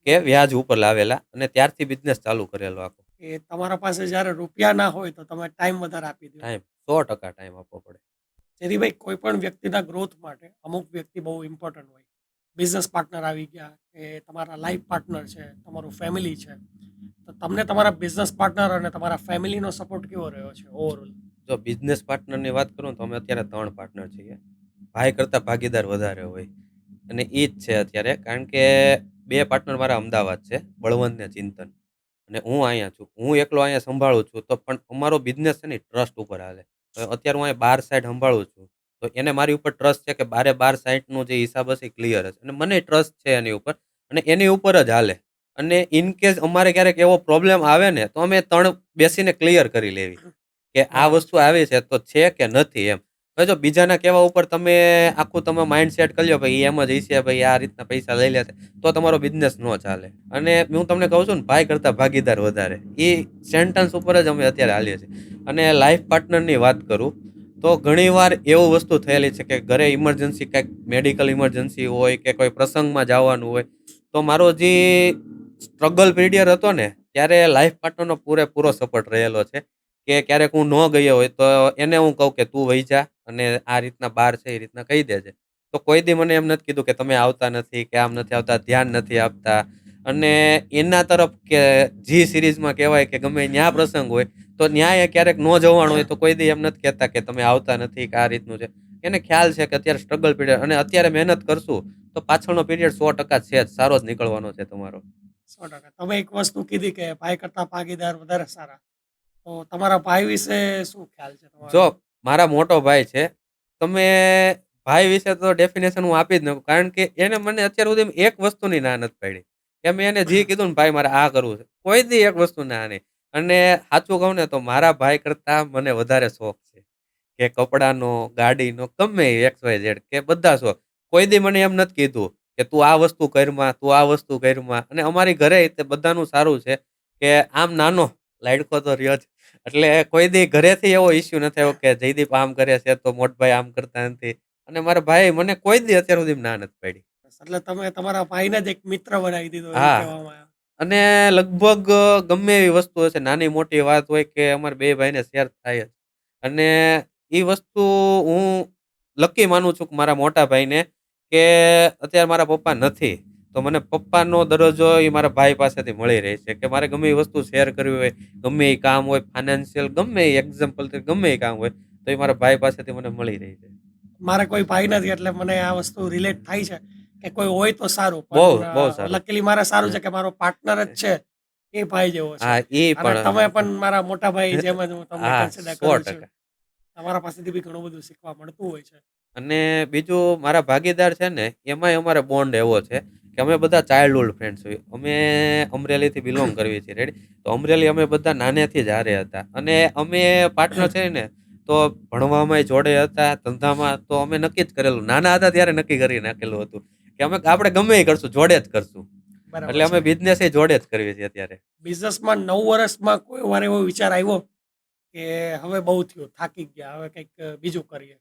કે વ્યાજ ઉપર લાવેલા અને ત્યારથી બિઝનેસ ચાલુ કરેલો આખો. કે તમારા પાસે જ્યારે રૂપિયા ના હોય તો તમે ટાઈમ વધારે આપી દો. ટાઈમ 100% ટાઈમ આપવો પડે. જેથી ભાઈ કોઈ પણ વ્યક્તિના ગ્રોથ માટે અમુક વ્યક્તિ બહુ ઇમ્પોર્ટન્ટ હોય. બિઝનેસ પાર્ટનર આવી ગયા કે તમારા લાઈફ પાર્ટનર છે, તમારું ફેમિલી છે. તો તમને તમારા બિઝનેસ પાર્ટનર અને તમારા ફેમિલીનો સપોર્ટ કેવો રહ્યો છે ઓવરઓલ? જો બિઝનેસ પાર્ટનરની વાત કરું તો અમે અત્યારે 3 પાર્ટનર છીએ. ભાઈ કરતાં ભાગીદાર વધારે હોય અને એ જ છે અત્યારે. કારણ કે 2 પાર્ટનર મારા અમદાવાદ છે, બળવંત ને ચિંતન. અને હું અહીંયા છું. હું એકલો અહીંયા સંભાળું છું તો પણ અમારો બિઝનેસ છે ને ટ્રસ્ટ ઉપર હાલે. અત્યારે હું અહીંયા 12 સાઈડ સંભાળું છું તો એને મારી ઉપર ટ્રસ્ટ છે કે 12 સાઈડનો જે હિસાબ હશે ક્લિયર હશે. અને મને ટ્રસ્ટ છે એની ઉપર અને એની ઉપર જ હાલે. અને ઇન કેસ અમારે ક્યારેક એવો પ્રોબ્લેમ આવે ને તો અમે 3 બેસીને ક્લિયર કરી લેવી કે આ બરાબર વસ્તુ આવી છે તો છે કે નથી એમ. હવે જો બીજાના કહેવા ઉપર તમે આખું તમે માઇન્ડ સેટ કરી લો ભાઈ એમ જ હશે, ભાઈ આ રીતના પૈસા લઈ લેશે તો તમારો બિઝનેસ ન ચાલે. અને હું તમને કહું છું ને ભાઈ કરતાં ભાગીદાર વધારે એ સેન્ટન્સ ઉપર જ અમે અત્યારે હાલીએ છીએ. અને લાઈફ પાર્ટનરની વાત કરું તો ઘણીવાર એવું વસ્તુ થયેલી છે કે ઘરે ઇમરજન્સી કંઈક મેડિકલ ઇમરજન્સી હોય કે કોઈ પ્રસંગમાં જવાનું હોય તો મારો જે સ્ટ્રગલ પીરિયડ હતો ને ત્યારે લાઈફ પાર્ટનરનો પૂરેપૂરો સપોર્ટ રહેલો છે કે ક્યારેક હું ન ગયો હોય તો એને હું કહું કે તું વહી જા અને આ રીતના બહાર છે એ રીતના કહી દેજે. તો કોઈ દી મને એમ નથી કીધું કે તમે આવતા નથી કે આમ નથી આવતા, ધ્યાન નથી આપતા. અને એના તરફ કે જી સિરીઝમાં કહેવાય કે ગમે ન્યા પ્રસંગ હોય તો ન્યાય ક્યારેક ન જવાનું હોય તો કોઈ દી એમ નથી કહેતા કે તમે આવતા નથી કે આ રીતનું છે. એને ખ્યાલ છે કે અત્યારે સ્ટ્રગલ પીરિયડ અને અત્યારે મહેનત કરશું તો પાછળનો પીરિયડ 100% છે જ, સારો જ નીકળવાનો છે તમારો. 100%. તમે એક વસ્તુ કીધી કે ભાઈ કરતા ભાગીદાર વધારે સારા. તો તમારા ભાઈ વિશે શું ખ્યાલ છે તમારો? જો મારા મોટો ભાઈ છે, તમે ભાઈ વિશે તો ડેફિનેશન હું આપી જ નાખું. કારણ કે એને મને અત્યાર સુધીમાં એક વસ્તુની ના નથી પાડી. કે મેં એને જે કીધું ને ભાઈ મારે આ કરવું છે, કોઈ દી એક વસ્તુ ના નહીં. અને સાચું કહું ને તો મારા ભાઈ કરતાં મને વધારે શોખ છે. કે કપડાનો, ગાડીનો, ગમે એ XYZ કે બધા શોખ. કોઈ દી મને એમ નથી કીધું કે તું આ વસ્તુ કરમાં, તું આ વસ્તુ કરમાં. અને અમારી ઘરે તે બધાનું સારું છે કે આમ નાનો લાડકો તો રહ્યો જ. એટલે કોઈ દી ઘરેથી એવો ઇશ્યુ નથી આવ્યો કે જયદીપ આમ કરે છે તો મોટભાઈ આમ કરતા નથી. અને મારા ભાઈ મને કોઈ દી અત્યાર સુધી ના નથી પાડી. એટલે તમે તમારા ભાઈને જ એક મિત્ર બનાવી દીધો એવું હા. કહેવામાં આવે. અને લગભગ ગમે એવી વસ્તુ હશે, નાની મોટી વાત હોય કે અમારા બે ભાઈને શેર થાય જ. અને એ વસ્તુ હું લકી માનું છું કે મારા મોટા ભાઈને કે અત્યારે મારા પપ્પા નથી. તો મને પપ્પાનો દરજ્જો એ મારા ભાઈ પાસેથી મળી રહે છે કે મારે ગમે એ વસ્તુ શેર કરવી હોય, ગમે એ કામ હોય, ફાઇનાન્શિયલ ગમે એ એક્ઝામ્પલ ગમે એ કામ હોય તો એ મારા ભાઈ પાસેથી મને મળી રહી છે. મારે કોઈ ભાઈ નથી એટલે મને આ વસ્તુ રિલેટ થાય છે કે કોઈ હોય તો સારું. બહુ પણ બહુ સારું. લકીલી મારે સારું છે કે મારો પાર્ટનર જ છે એ ભાઈ જેવો છે. હા એ અને પણ તમે પણ મારા મોટા ભાઈ જેમ જ હું તમને હા કન્સિડર કરું છું. 100%. તમારા પાસેથી બી ઘણું બધું શીખવા મળતું હોય છે. અને બીજું મારા ભાગીદાર છે ને એમાંય અમારે બોન્ડ એવો છે કે અમે બધા ચાઇલ્ડહુડ ફ્રેન્ડ્સ હોય. અમે અમરેલીથી બિલોંગ કરવી છીએ, રેડી. તો અમરેલી અમે બધા નાનેથી જ હારે હતા અને અમે પાર્ટનર છે ને તો ભણવામાં જોડે હતા, ધંધામાં તો અમે નક્કી જ કરેલું. નાના હતા ત્યારે નક્કી કરી નાખેલું હતું કે અમે આપણે ગમે એ કરશું, જોડે જ કરશું. બરાબર એટલે અમે છે. બિઝનેસ એ જોડે જ કરવી છીએ અત્યારે. બિઝનેસમાં 9 વર્ષમાં કોઈ વાર એવો વિચાર આવ્યો કે હવે બહુ થયું, થાકી ગયા, હવે કંઈક બીજું કરીએ,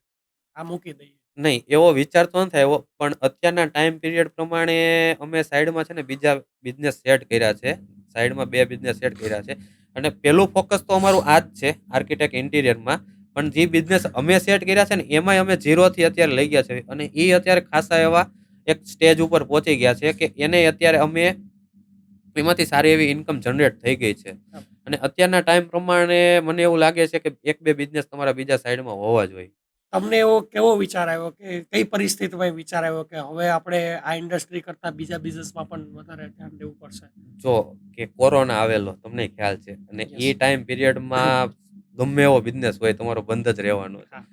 આ મૂકી દઈએ. નહીં, એવો વિચાર તો નથી આવ્યો. પણ અત્યારના ટાઈમ પિરિયડ પ્રમાણે અમે સાઈડમાં છે ને બીજા બિઝનેસ સેટ કર્યા છે. સાઈડમાં 2 બિઝનેસ સેટ કર્યા છે. અને પહેલું ફોકસ તો અમારું આ જ છે, આર્કિટેક્ટ ઇન્ટિરિયરમાં. પણ જે બિઝનેસ અમે સેટ કર્યા છે ને એમાંય અમે 0 થી અત્યારે લઈ ગયા છે. અને એ અત્યારે ખાસા એવા એક સ્ટેજ ઉપર પહોંચી ગયા છે કે એને અત્યારે અમે એમાંથી સારી એવી ઇન્કમ જનરેટ થઈ ગઈ છે. અને અત્યારના ટાઈમ પ્રમાણે મને એવું લાગે છે કે 1-2 બિઝનેસ તમારા બીજા સાઈડમાં હોવા જોઈએ. તમને એવો કેવો વિચાર આવ્યો કે કઈ પરિસ્થિતિમાં વિચાર આવ્યો કે હવે આપણે આ ઇન્ડસ્ટ્રી કરતાં બીજા બિઝનેસમાં પણ વધારે ધ્યાન દેવું પડશે? જો કે કોરોના આવેલો તમને ખ્યાલ છે અને Yes. એ ટાઈમ પિરિયડમાં ગમે એવો બિઝનેસ હોય તમારો બંધ જ રહેવાનો છે. હા.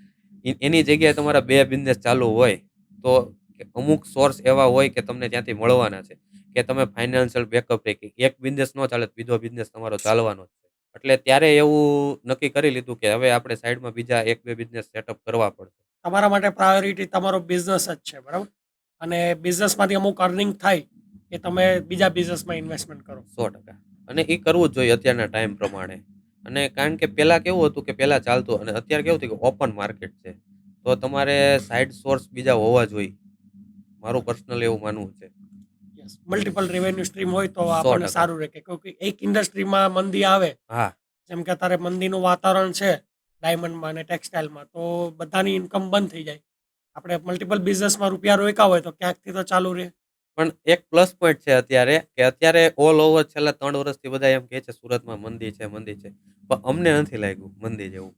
એની જગ્યાએ તમારા 2 બિઝનેસ ચાલુ હોય તો અમુક સોર્સ એવા હોય કે તમને ત્યાંથી મળવાના છે કે તમે ફાઇનાન્શિયલ બેકઅપ કે એક બિઝનેસ ન ચાલે તો બીજો બિઝનેસ તમારો ચાલવાનો જ છે. એટલે ત્યારે એવું નક્કી કરી લીધું કે હવે આપણે સાઈડમાં બીજા 1-2 બિઝનેસ સેટઅપ કરવા પડશે. તમારા માટે પ્રાયોરિટી તમારો બિઝનેસ જ છે, બરાબર? અને બિઝનેસમાંથી અમુક અર્નિંગ થાય કે તમે બીજા બિઝનેસમાં ઇન્વેસ્ટમેન્ટ કરો. 100%. અને એ કરવું જ જોઈએ અત્યારના ટાઈમ પ્રમાણે. અને કારણ કે પહેલા કેવું હતું કે પહેલા ચાલતું અને અત્યારે કેવું થયું કે ઓપન માર્કેટ છે. તો તમારે સાઈડ સોર્સ બીજા હોવા જોઈએ. મારું પર્સનલ એવું માનવું છે. યસ, મલ્ટિપલ રેવન્યુ સ્ટ્રીમ હોય તો આપણને 100%. સારું રહે કે કોઈ એક ઇન્ડસ્ટ્રીમાં મંદી આવે, હા, જેમ કે અત્યારે મંદીનું વાતાવરણ છે ડાયમંડમાં અને ટેક્સટાઇલમાં, તો બધાની ઇન્કમ બંધ થઈ જાય. આપણે મલ્ટિપલ બિઝનેસમાં રૂપિયા રોક્યા હોય તો ક્યાંકથી તો ચાલુ રહે. પણ એક પ્લસ પોઈન્ટ છે અત્યારે કે અત્યારે ઓલ ઓવર છેલ્લા 3 વર્ષથી બધા એમ કહે છે સુરતમાં મંદી છે, મંદી છે. પણ અમને નથી લાગ્યું મંદી જેવું.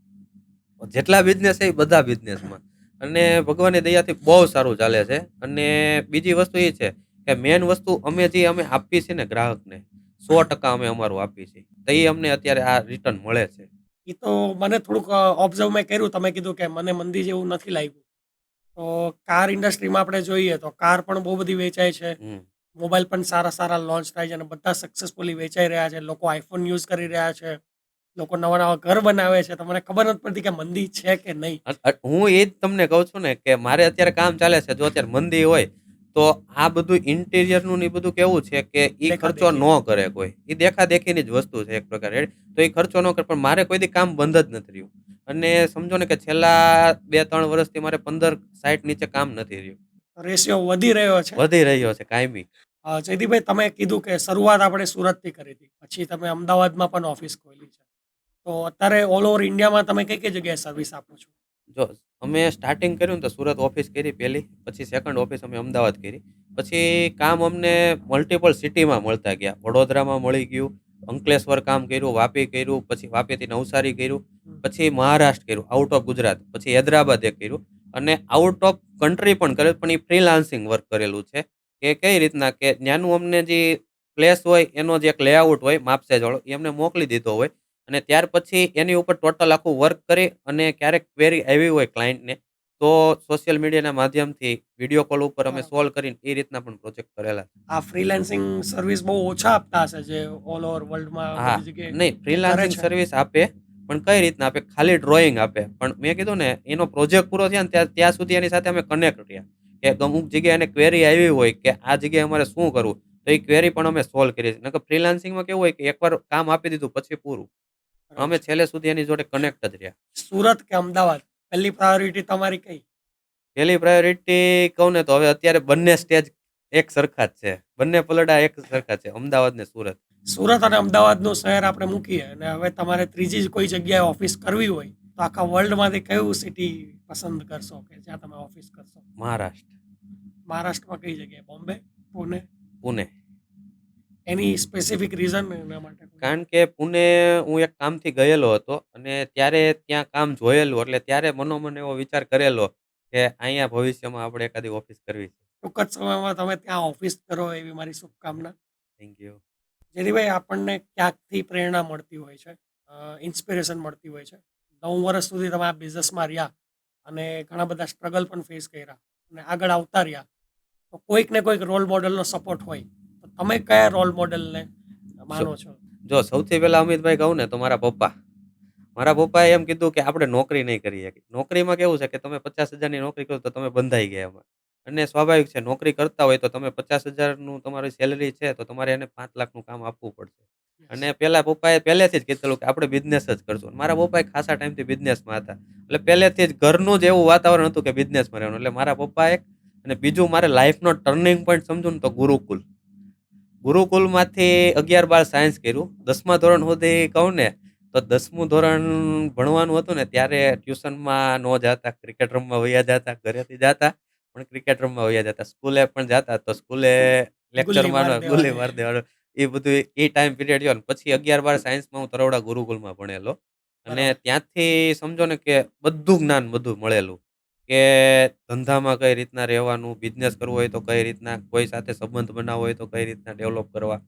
જેટલા બિઝનેસ છે એ બધા બિઝનેસમાં અને ભગવાનની દયાથી બહુ સારું ચાલે છે. અને બીજી વસ્તુ એ છે કે મેન વસ્તુ અમે આપીએ છીએ ને ગ્રાહકને 100% અમે અમારું આપીએ છીએ. તો એ અમને અત્યારે આ રિટર્ન મળે છે. એ તો મને થોડુંક ઓબ્ઝર્વ મેં કર્યું. તમે કીધું કે મને મંદી જેવું નથી લાગ્યું. તો કાર ઇન્ડસ્ટ્રીમાં આપણે જોઈએ તો કાર પણ બહુ બધી વેચાય છે. હમ. મોબાઈલ પણ સારા સારા લોન્ચ થાય છે અને બધા સક્સેસફુલી વેચાઈ રહ્યા છે. લોકો આઈફોન યુઝ કરી રહ્યા છે. લોકો નવા નવા ઘર બનાવે છે. તો મને ખબર નથી પડતી કે મંદી છે કે નહીં. હું એ જ તમને કહું છું ને કે મારે અત્યારે કામ ચાલે છે. જો અત્યારે મંદી હોય તો આ બધું ઇન્ટિરિયરનું ને એ બધું કેવું છે કે એ ખર્ચો ન દેખાદેખી. કરે કોઈ. એ દેખાદેખીની જ વસ્તુ છે એક પ્રકારે. તો એ ખર્ચો ન કરે. પણ મારે કોઈ દી કામ બંધ જ નથી રહ્યું. અને સમજો ને કે છેલ્લા 2-3 વર્ષથી મારે 15-60 નીચે કામ નથી રહ્યું. રેશિયો વધી રહ્યો છે. વધી રહ્યો છે કાયમી. જયદીપભાઈ, તમે કીધું કે શરૂઆત આપણે સુરતથી કરી હતી, પછી તમે અમદાવાદમાં પણ ઓફિસ ખોલી છે. તો અત્યારે ઓલ ઓવર ઇન્ડિયામાં તમે કઈ કઈ જગ્યાએ સર્વિસ આપો છો? જો અમે સ્ટાર્ટિંગ કર્યું ને તો સુરત ઓફિસ કરી પહેલી, પછી સેકન્ડ ઓફિસ અમે અમદાવાદ કરી. પછી કામ અમને મલ્ટિપલ સિટીમાં મળતા ગયા. વડોદરામાં મળી ગયું, અંકલેશ્વર કામ કર્યું, વાપી કર્યું, પછી વાપીથી નવસારી કર્યું, પછી મહારાષ્ટ્ર કર્યું, આઉટ ઓફ ગુજરાત, પછી હૈદરાબાદ એક કર્યું. અને આઉટ ઓફ કન્ટ્રી પણ કરેલું, પણ એ ફ્રીલાન્સિંગ વર્ક કરેલું છે. કે કઈ રીતના કે ત્યાંનું અમને જે પ્લેસ હોય એનો જે એક લેઆઉટ હોય માપસેજ વાળો એ અમને મોકલી દીધો હોય અને ત્યાર પછી એની ઉપર ટોટલ આખું વર્ક કરી અને ક્યારેક ક્વેરી આવી હોય ક્લાયન્ટને તો સોશિયલ મીડિયાના માધ્યમથી વિડીયો કોલ ઉપર અમે બરાબર. સોલ્વ કરીને એ રીતના પણ પ્રોજેક્ટ કરેલા છે. આ ફ્રીલાન્સિંગ સર્વિસ બહુ ઓછા આપતા હશે જે ઓલ ઓવર વર્લ્ડમાં હા, બધી જગ્યાએ નહીં જે કરે ફ્રીલાન્સિંગ છે. સર્વિસ આપે, પણ કઈ રીતના આપે? ખાલી ડ્રોઈંગ આપે. પણ મેં કીધું ને એનો પ્રોજેક્ટ પૂરો થયા ને ત્યાં સુધી એની સાથે અમે કનેક્ટ રહ્યા. કે અમુક જગ્યાએ એને ક્વેરી આવી હોય કે આ જગ્યાએ અમારે શું કરવું? તો એ ક્વેરી પણ અમે સોલ્વ કરીએ છીએ. નકર ફ્રીલાન્સિંગમાં કેવું હોય કે એકવાર કામ આપી દીધું પછી પૂરું. બરાબર અમે છે. છેલ્લે સુધી એની જોડે કનેક્ટ જ રહ્યા. સુરત કે અમદાવાદ પહેલી પ્રાયોરિટી તમારી કઈ? પેલી પ્રાયોરિટી કહું ને તો હવે અત્યારે બંને સ્ટેજ એક સરખા જ છે. બંને પલડા એક સરખા છે. અમદાવાદ ને સુરત. સુરત અને અમદાવાદનું શહેર આપણે મૂકીએ અને હવે તમારે ત્રીજી જ કોઈ જગ્યાએ ઓફિસ કરવી હોય તો આખા વર્લ્ડમાંથી કયું સિટી પસંદ કરશો કે જ્યાં તમે ઓફિસ કરશો? મહારાષ્ટ્ર, મહારાષ્ટ્રમાં કઈ જગ્યાએ? બોમ્બે, પુણે? પુણે. એની સ્પેસિફિક રીઝન એના માટે કોઈ? કારણ કે પુણે હું એક કામથી ગયેલો હતો અને ત્યારે ત્યાં કામ જોયેલું એટલે ત્યારે મનોમન એવો વિચાર કરેલો કે અહીંયા ભવિષ્યમાં આપણે એખાદી ઓફિસ કરવી છે. ટૂંક જ સમયમાં તમે ત્યાં ઓફિસ કરો એવી મારી શુભકામના. Thank you. જેરીભાઈ, આપણને ક્યાંકથી પ્રેરણા મળતી હોય છે, ઇન્સ્પિરેશન મળતી હોય છે. 9 વર્ષ સુધી તમે આ બિઝનેસમાં રહ્યા અને ઘણા બધા સ્ટ્રગલ પણ ફેસ કર્યા અને આગળ આવતા રહ્યા, તો કોઈક ને કોઈક રોલ મોડલનો સપોર્ટ હોય, તો તમે કયા રોલ મોડલને માનો છો? જો સૌથી પહેલા અમિતભાઈ કહું ને તો મારા પપ્પા. મારા પપ્પાએ એમ કીધું કે આપણે નોકરી નહીં કરી શકીએ. નોકરીમાં કેવું છે કે તમે 50,000ની નોકરી કરો તો તમે બંધાઈ ગયા એમાં. અને સ્વાભાવિક છે નોકરી કરતા હોય તો તમે 50,000નું તમારી સેલરી છે તો તમારે એને 5,00,000નું કામ આપવું પડશે. અને પેલા પપ્પાએ પહેલેથી જ કીધેલું કે આપણે બિઝનેસ જ કરશું. મારા પપ્પાએ ખાસા ટાઈમથી બિઝનેસમાં હતા. એટલે પહેલેથી જ ઘરનું જ એવું વાતાવરણ હતું કે બિઝનેસમાં રહેવાનું. એટલે મારા પપ્પા એક અને બીજું મારે લાઈફનો ટર્નિંગ પોઈન્ટ સમજું ને તો ગુરુકુલ. ગુરુકુલમાંથી 11-12 સાયન્સ કર્યું. 10મા ધોરણ સુધી કહું ને તો 10મું ધોરણ ભણવાનું હતું ને ત્યારે ટ્યુશનમાં ન જાતા, ક્રિકેટ રમવા વયા જાતા, ઘરેથી જાતા પણ ક્રિકેટ રમવા વયા જાતા. સ્કૂલે પણ જાતા તો સ્કૂલે ગુલ્લી લેક્ચરમાં માર ગુલ્લી દેવાની. માર દેવાનું. એ બધું એ ટાઈમ પીરિયડ ગયો ને પછી 11-12 સાયન્સમાં હું તરોડા ગુરુકુલમાં ભણેલો. અને બરાબર. ત્યાંથી સમજો ને કે બધું જ્ઞાન બધું મળેલું. કે ધંધામાં કઈ રીતના રહેવાનું, બિઝનેસ કરવો હોય તો કઈ રીતના, કોઈ સાથે સંબંધ બનાવવો હોય તો કઈ રીતના ડેવલપ કરવા,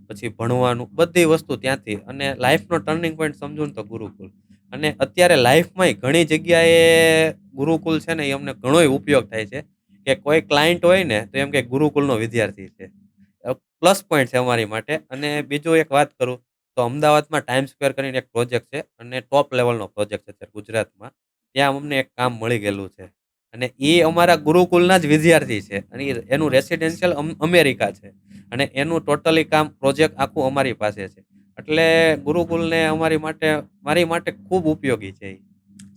પછી ભણવાનું બધી વસ્તુ ત્યાંથી. અને લાઈફનો ટર્નિંગ પોઈન્ટ સમજું ને તો ગુરુકુલ. અને અત્યારે લાઈફમાંય ઘણી જગ્યાએ ગુરુકુલ છે ને એ અમને ઘણોય ઉપયોગ થાય છે. કે કોઈ ક્લાયન્ટ હોય ને તો એમ કે ગુરુકુલનો વિદ્યાર્થી છે. પ્લસ પોઈન્ટ છે અમારી માટે. અને બીજું એક વાત કરું તો અમદાવાદમાં ટાઈમ સ્ક્વેર કરીને એક પ્રોજેક્ટ છે અને ટોપ લેવલનો પ્રોજેક્ટ છે અત્યારે ગુજરાતમાં. ત્યાં અમને એક કામ મળી ગયેલું છે. અને એ અમારા ગુરુકુલના જ વિદ્યાર્થી છે અને એનું રેસિડેન્શિયલ અમેરિકા છે. અને એનું ટોટલી કામ પ્રોજેક્ટ આખું અમારી પાસે છે. એટલે ગુરુકુલને અમારી માટે મારી માટે ખૂબ ઉપયોગી છે ઈ.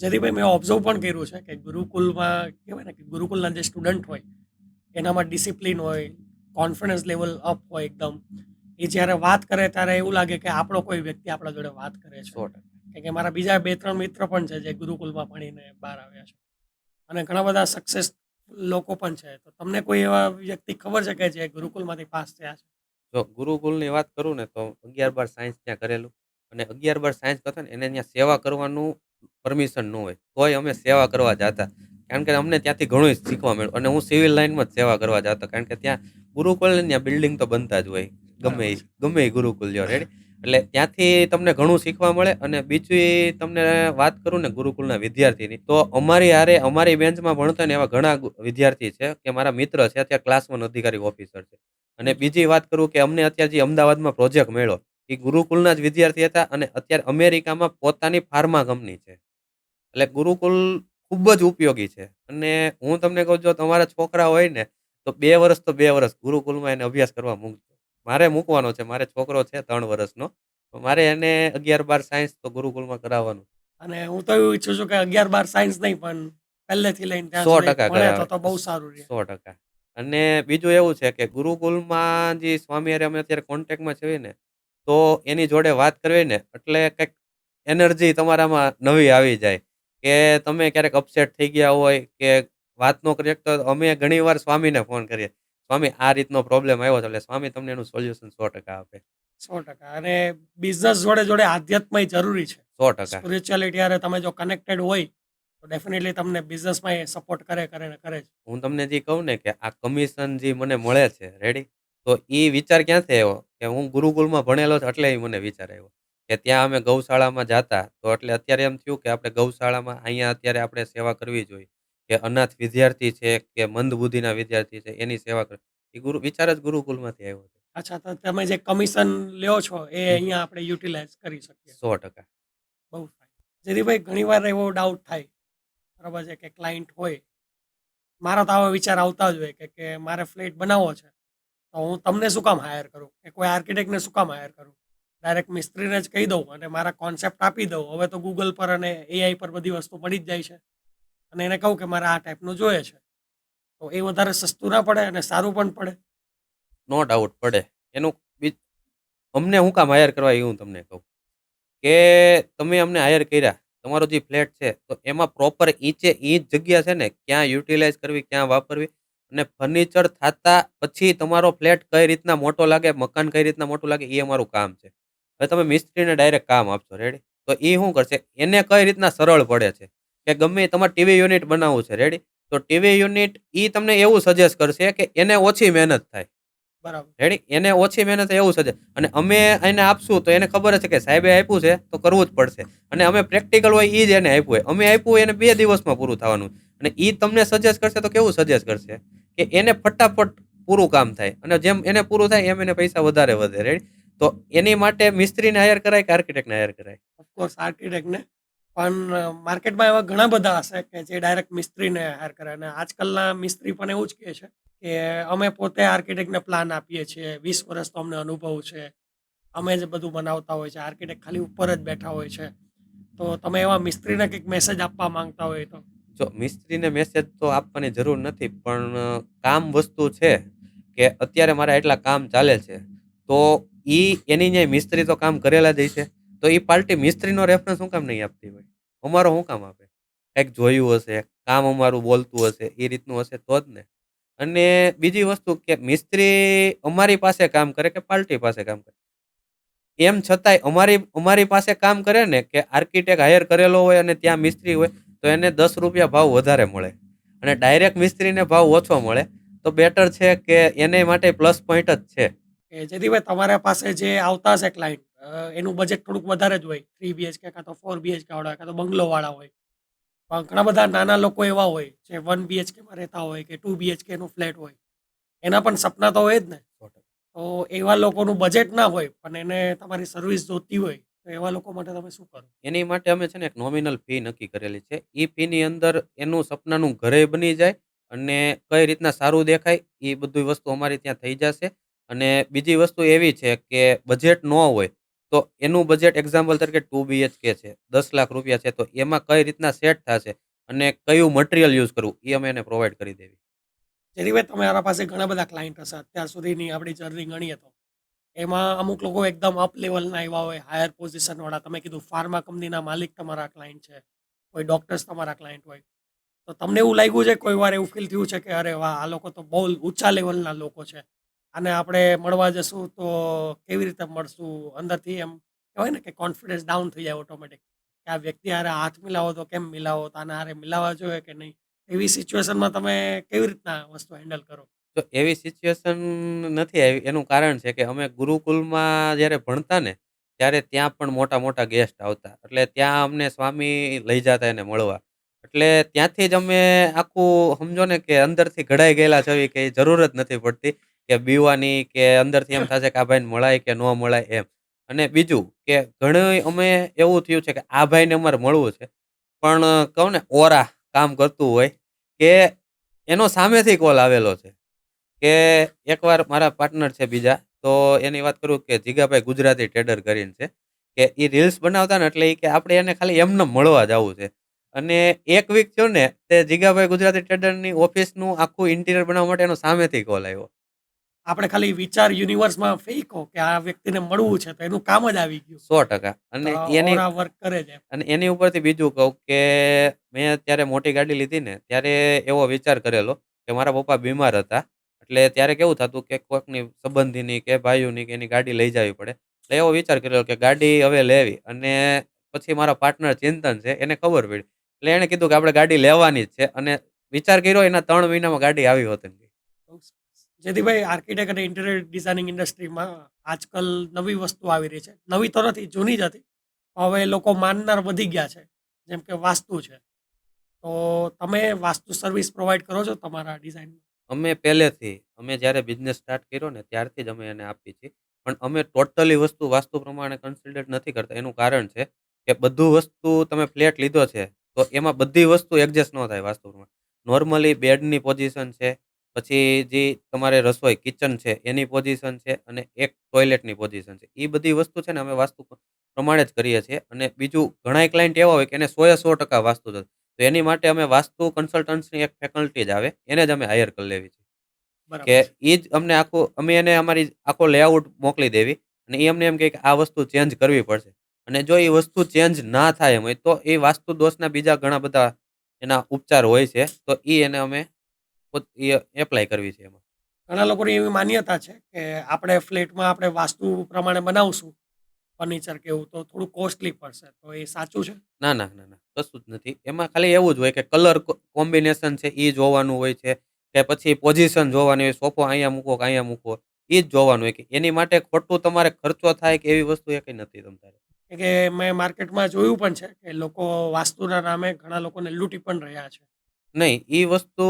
જરીભાઈ, મેં ઓબ્ઝર્વ પણ કર્યું છે કે ગુરુકુલમાં કહેવાય ને કે ગુરુકુલના જે સ્ટુડન્ટ હોય એનામાં ડિસિપ્લિન હોય, કોન્ફિડન્સ લેવલ અપ હોય એકદમ. એ જ્યારે વાત કરે ત્યારે એવું લાગે કે આપણો કોઈ વ્યક્તિ આપણા જોડે વાત કરે છે. 100%. કારણ કે મારા બીજા 2-3 મિત્ર પણ છે જે ગુરુકુલમાં ભણીને બહાર આવ્યા છે અને ઘણા બધા સક્સેસ લોકો પણ છે. તો તમને કોઈ એવા વ્યક્તિ ખબર છે કે જે ગુરુકુલમાંથી પાસ થયા છે? જો ગુરુકુલની વાત કરું ને તો 11-12 સાયન્સ ત્યાં કરેલું. અને 11-12 સાયન્સ કરતા ને એને ત્યાં સેવા કરવાનું પરમિશન ન હોય. તોય અમે સેવા કરવા જાતા. કારણ કે અમને ત્યાંથી ઘણું શીખવા મળ્યું. અને હું સિવિલ લાઈનમાં જ સેવા કરવા જાતો. કારણ કે ત્યાં ગુરુકુલ ને ત્યાં બિલ્ડિંગ તો બનતા જ હોય. બરાબર છે. ગમે એ ગુરુકુલ લ્યો રેડી. એટલે ત્યાંથી તમને ઘણું શીખવા મળે. અને બીજું એ તમને વાત કરું ને ગુરુકુલના વિદ્યાર્થીની તો અમારી હારે અમારી બેન્ચમાં ભણતા ને એવા ઘણા વિદ્યાર્થી છે કે મારા મિત્ર છે અત્યારે ક્લાસ 1 અધિકારી ઓફિસર છે. અને બીજી વાત કરું કે અમને અત્યારે જે અમદાવાદમાં પ્રોજેક્ટ મળ્યો એ ગુરુકુલના જ વિદ્યાર્થી હતા અને અત્યારે અમેરિકામાં પોતાની ફાર્મા કંપની છે. એટલે ગુરુકુલ ખૂબ જ ઉપયોગી છે. અને હું તમને કહું જો તમારા છોકરા હોય ને તો 2 વર્ષ તો 2 વર્ષ ગુરુકુલમાં એને અભ્યાસ કરવા મૂકજો. મારે મૂકવાનો છે. મારે છોકરો છે 3 વર્ષનો. તો મારે એને 11-12 સાયન્સ તો ગુરુકુલમાં કરાવવાનું. અને હું તો એવું ઈચ્છું છું કે 11-12 સાયન્સ નહીં પણ પહેલેથી લઈને ત્યાં સુધી 100% ભણે કરાવે. તો બહુ સારું રહે. 100%. અને બીજું એવું છે કે ગુરુકુલમાં જે સ્વામી હારે અમે અત્યારે કોન્ટેક્ટમાં છીએ ને તો એની જોડે વાત કરવી ને એટલે કંઈક એનર્જી તમારામાં નવી આવી જાય. કે તમે ક્યારેક અપસેટ થઈ ગયા હોય કે વાત ન કરી શકતા હોય તો અમે ઘણીવાર સ્વામીને ફોન કરીએ. સ્વામી આ રીતનો પ્રોબ્લેમ આવ્યો છે. એટલે સ્વામી તમને એનું સોલ્યુશન 100% આપે. 100%. અને બિઝનેસ જોડે જોડે આધ્યાત્મય જરૂરી છે. 100%. સ્પિરિચ્યુઆલિટી હારે તમે જો કનેક્ટેડ હોય તો ડેફિનેટલી તમને બિઝનેસમાં એ સપોર્ટ કરે કરે ને કરે જ. હું તમને જે કહું ને કે આ કમિશન જે મને મળે છે રેડી, તો એ વિચાર ક્યાંથી આવ્યો કે હું ગુરુકુલમાં ભણેલો છે એટલે ઈ મને વિચાર આવ્યો કે ત્યાં અમે ગૌશાળામાં જાતા, તો એટલે અત્યારે એમ થયું કે આપણે ગૌશાળામાં અહીંયા અત્યારે આપણે સેવા કરવી જોઈએ કે અનાથ વિદ્યાર્થી છે કે મંદબુદ્ધિના વિદ્યાર્થી છે એની સેવા કરવી. એ વિચાર જ ગુરુકુલમાંથી આવ્યો છે. અચ્છા, તો તમે જે કમિશન લ્યો છો એ હમ. અહીંયા આપણે યુટિલાઇઝ કરી શકીએ. 100%. બહુ ફાઇન. જયદીપભાઈ, ઘણીવાર એવો ડાઉટ થાય, બરાબર છે, કે ક્લાયન્ટ હોય, મારા તો આવા વિચાર આવતા જ હોય કે મારે ફ્લેટ બનાવવો છે, તો હું તમને શું કામ હાયર કરું, કે કોઈ આર્કિટેક્ટને શું કામ હાયર કરું? ડાયરેક્ટ મિસ્ત્રીને જ કહી દઉં અને મારા કોન્સેપ્ટ આપી દઉં. હવે તો ગૂગલ પર અને એઆઈ પર બધી વસ્તુ મળી જ જાય છે, અને એને કહું કે મારે આ ટાઈપનું જોઈએ છે, તો એ વધારે સસ્તું ના પડે અને સારું પણ પડે? નો ડાઉટ પડે. એનું અમને હું કામ હાયર કરવા એ હું તમને કહું કે તમે અમને હાયર કર્યા, તમારો જે ફ્લેટ છે તો એમાં પ્રોપર ઈંચે ઈંચ જગ્યા છે ને ક્યાં યુટિલાઇઝ કરવી, ક્યાં વાપરવી, અને ફર્નિચર થતા પછી તમારો ફ્લેટ કઈ રીતના મોટો લાગે, મકાન કઈ રીતના મોટું લાગે એ અમારું કામ છે. હવે તમે મિસ્ત્રીને ડાયરેક્ટ કામ આપશો રેડી, તો એ શું કરશે, એને કઈ રીતના સરળ પડે છે કે ગમે તમારે ટીવી યુનિટ બનાવવું છે રેડી, તો ટીવી યુનિટ એ તમને એવું સજેસ્ટ કરશે કે એને ઓછી મહેનત થાય બરાબર. રેડી, એને ઓછી મહેનત એવું સજે, અને અમે એને આપશું તો એને ખબર છે કે સાહેબે આપ્યું છે તો કરવું જ પડશે, અને અમે પ્રેક્ટિકલ હોય એ જ એને આપ્યું હોય, અમે આપ્યું હોય એને 2 દિવસમાં પૂરું થવાનું, અને એ તમને સજેસ્ટ કરશે તો કેવું સજેસ્ટ કરશે કે એને ફટાફટ પૂરું કામ થાય, અને જેમ એને પૂરું થાય એમ એને પૈસા વધારે વધે રેડી. તો એની માટે મિસ્ત્રીને હાયર કરાય કે આર્કિટેક્ટને હાયર કરાય? ઓફકોર્સ આર્કિટેક્ટને. પણ માર્કેટમાં એવા ઘણા બધા હશે કે જે ડાયરેક્ટ મિસ્ત્રીને હાયર કરે, અને આજકાલના મિસ્ત્રી પણ એવું જ કહે છે કે અમે પોતે આર્કિટેક્ટને પ્લાન આપીએ છીએ, 20 વર્ષ તો અમને અનુભવ છે, અમે જ બધું બનાવતા હોય છે, આર્કિટેક્ટ ખાલી ઉપર જ બેઠા હોય છે. તો તમે એવા મિસ્ત્રીને કંઈક મેસેજ આપવા માંગતા હોય તો? જો મિસ્ત્રીને મેસેજ તો આપવાની જરૂર નથી, પણ કામ વસ્તુ છે કે અત્યારે મારા એટલા કામ ચાલે છે, તો એની ન્યાય મિસ્ત્રી તો કામ કરેલા જ હશે, તો એ પાર્ટી મિસ્ત્રીનો રેફરન્સ શું કામ નહીં આપતી હોય, અમારો શું કામ આપે? કંઈક જોયું હશે, કામ અમારું બોલતું હશે, એ રીતનું હશે તો જ ને. અને બીજી વસ્તુ કે મિસ્ત્રી અમારી પાસે કામ કરે કે પાર્ટી પાસે કામ કરે, એમ છતાંય અમારી અમારી પાસે કામ કરે ને કે આર્કિટેક્ટ હાયર કરેલો હોય અને ત્યાં મિસ્ત્રી હોય, તો એને 10 રૂપિયા ભાવ વધારે મળે, અને ડાયરેક્ટ મિસ્ત્રીને ભાવ ઓછો મળે, તો બેટર છે કે એને માટે પ્લસ પોઈન્ટ જ છે. કે જયદીપભાઈ, તમારા પાસે જે આવતા હશે ક્લાયન્ટ, એનું બજેટ થોડુંક વધારે જ હોય, 3 બીએચકે કાં તો 4 બીએચકે વાળા, કાં તો બંગલોવાળા હોય. પણ ઘણા બધા નાના લોકો એવા હોય જે 1 બીએચકેમાં રહેતા હોય કે 2 બીએચકેનું ફ્લેટ હોય, એના પણ સપના તો હોય જ ને. તો એવા લોકોનું બજેટ ના હોય પણ એને તમારી સર્વિસ જોતી હોય, તો એવા લોકો માટે તમે શું કરો? એની માટે અમે છે ને એક નોમિનલ ફી નક્કી કરેલી છે. એ ફીની અંદર એનું સપનાનું ઘરે બની જાય અને કઈ રીતના સારું દેખાય એ બધી વસ્તુ અમારી ત્યાં થઈ જશે. અને બીજી વસ્તુ એવી છે કે બજેટ ન હોય તો એનું બજેટ એક્ઝામ્પલ તરીકે 2 બીએચકે છે, 10 લાખ રૂપિયા છે, તો એમાં કઈ રીતના સેટ થશે અને કયું મટીરિયલ યુઝ કરવું એ અમે એને પ્રોવાઈડ કરી દેવી. જયદીપભાઈ, તમારા પાસે ઘણા બધા ક્લાયન્ટ હશે અત્યાર સુધીની આપણી જર્ની ગણીએ તો. એમાં અમુક લોકો એકદમ અપ લેવલના એવા હોય, હાયર પોઝિશનવાળા. તમે કીધું ફાર્મા કંપનીના માલિક તમારા ક્લાયન્ટ છે, કોઈ ડૉક્ટર્સ તમારા ક્લાયન્ટ હોય. તો તમને એવું લાગ્યું છે, કોઈ વાર એવું ફીલ થયું છે કે અરે વાહ, આ લોકો તો બહુ ઊંચા લેવલના લોકો છે, અને આપણે મળવા જશું તો કેવી રીતે મળશું? અંદરથી એમ કહેવાય ને કે કોન્ફિડન્સ ડાઉન થઈ જાય ઓટોમેટિક, કે આ વ્યક્તિ હારે હાથ મિલાવો તો કેમ મિલાવો, તો આના હારે મિલાવવા જોઈએ કે નહીં? એવી સિચ્યુએશનમાં તમે કેવી રીતના વસ્તુ હેન્ડલ કરો? તો એવી સિચ્યુએશન નથી આવી. એનું કારણ છે કે અમે ગુરુકુલમાં જ્યારે ભણતા ને ત્યારે ત્યાં પણ મોટા મોટા ગેસ્ટ આવતા, એટલે ત્યાં અમને સ્વામી લઈ જતા એને મળવા, એટલે ત્યાંથી જ અમે આખું સમજો ને કે અંદરથી ઘડાઈ ગયેલા છે કે જરૂર જ નથી પડતી કે બીવાની, કે અંદરથી એમ થશે કે આ ભાઈને મળાય કે ન મળાય એમ. અને બીજું કે ઘણું અમે એવું થયું છે કે આ ભાઈને અમારે મળવું છે, પણ કહું ને ઓરા કામ કરતું હોય કે એનો સામેથી કોલ આવેલો છે કે એકવાર મારા પાર્ટનર છે બીજા, તો એની વાત કરું કે જીગાભાઈ ગુજરાતી ટ્રેડર કરીને છે, કે એ રીલ્સ બનાવતા ને એટલે ઈ કે આપણે એને ખાલી એમને મળવા જવું છે. અને 1 વીક થયો ને તે જીગાભાઈ ગુજરાતી ટ્રેડરની ઓફિસનું આખું ઇન્ટિરિયર બનાવવા માટે એનો સામેથી કોલ આવ્યો. આપણે ખાલી વિચાર યુનિવર્સમાં ફેંકો કે આ વ્યક્તિને મળવું છે, તો એનું કામ જ આવી ગયું. 100%. તો અને એની ઓરા વર્ક કરે છે. અને એની ઉપરથી બીજું કહું કે મેં ત્યારે મોટી ગાડી લીધી ને ત્યારે એવો વિચાર કરેલો કે મારા પપ્પા બીમાર હતા, એટલે ત્યારે કેવું થતું કે કોઈકની સંબંધીની કે ભાઈઓની કે એની ગાડી લઈ જવી પડે, એટલે એવો વિચાર કરેલો કે ગાડી હવે લેવી. અને પછી મારા પાર્ટનર ચિંતન છે, એને ખબર પડી એટલે એણે કીધું કે આપણે ગાડી લેવાની જ છે અને વિચાર કર્યો એના 3 મહિનામાં ગાડી આવી હોત એમ. બહુ સરસ. જેથીભાઈ આર્કિટેક્ટ અને ઇન્ટિરિયર ડિઝાઇનિંગ ઇન્ડસ્ટ્રીમાં આજકાલ નવી વસ્તુ આવી રહી છે, નવી તો નથી, જૂની જ હતી. હવે લોકો માનનાર વધી ગયા છે, જેમ કે વાસ્તુ છે. તો તમે વાસ્તુ સર્વિસ પ્રોવાઈડ કરો છો તમારા ડિઝાઇનમાં? અમે પહેલેથી અમે જ્યારે બિઝનેસ સ્ટાર્ટ કર્યો ને ત્યારથી જ અમે એને આપી છે. પણ અમે ટોટલી વસ્તુ વાસ્તુ પ્રમાણે કન્સિડર નથી કરતા. એનું કારણ છે કે બધું વસ્તુ તમે ફ્લેટ લીધો છે, તો એમાં બધી વસ્તુ એડજસ્ટ ન થાય વાસ્તુ પ્રમાણે. નોર્મલી બેડની પોઝિશન છે, પછી જે તમારે રસોઈ કિચન છે એની પોઝિશન છે અને એક ટોયલેટની પોઝિશન છે. એ બધી વસ્તુ છે ને અમે વાસ્તુ પ્રમાણે જ કરીએ છીએ. અને બીજું ઘણાય ક્લાયન્ટ એવા હોય કે એને 100% વાસ્તુ જોઈએ. તો એની માટે અમે વાસ્તુ કન્સલ્ટન્ટ્સની એક ફેકલ્ટી જ આવે, એને જ અમે હાયર કરી લેવી છે. કે બરાબર છે. એ જ અમને આખું અમે એને અમારી આખો લેઆઉટ મોકલી દેવી અને એ અમને એમ કહે કે આ વસ્તુ ચેન્જ કરવી પડશે. અને જો એ વસ્તુ ચેન્જ ના થાય એમ હોય તો એ વાસ્તુ દોષના બીજા ઘણા બધા એના ઉપચાર હોય છે. તો એ એને અમે એપ્લાય કરવી છે એમાં. ઘણા લોકોની એવી માન્યતા છે કે આપણે ફ્લેટમાં આપણે વાસ્તુ પ્રમાણે બનાવશું ફર્નિચર કે એવું, તો થોડું કોસ્ટલી પડશે. તો એ સાચું છે? ના, ના, ના, ના. કશું જ નથી. એમાં ખાલી એવું જ હોય કે કલર કોમ્બિનેશન છે ઈ જોવાનું હોય છે કે પછી પોઝિશન જોવાની હોય, સોફો અહીંયા મૂકવો કે અહીંયા મૂકવો, ઈ જ જોવાનું હોય કે એની માટે ખોટું તમારે ખર્ચો થાય કે એવી વસ્તુ એકેય નથી તમ તારે. કે મેં માર્કેટમાં જોયું પણ છે કે લોકો વાસ્તુના નામે ઘણા લોકોને લૂંટી પણ રહ્યા છે. નહીં, ઈ વસ્તુ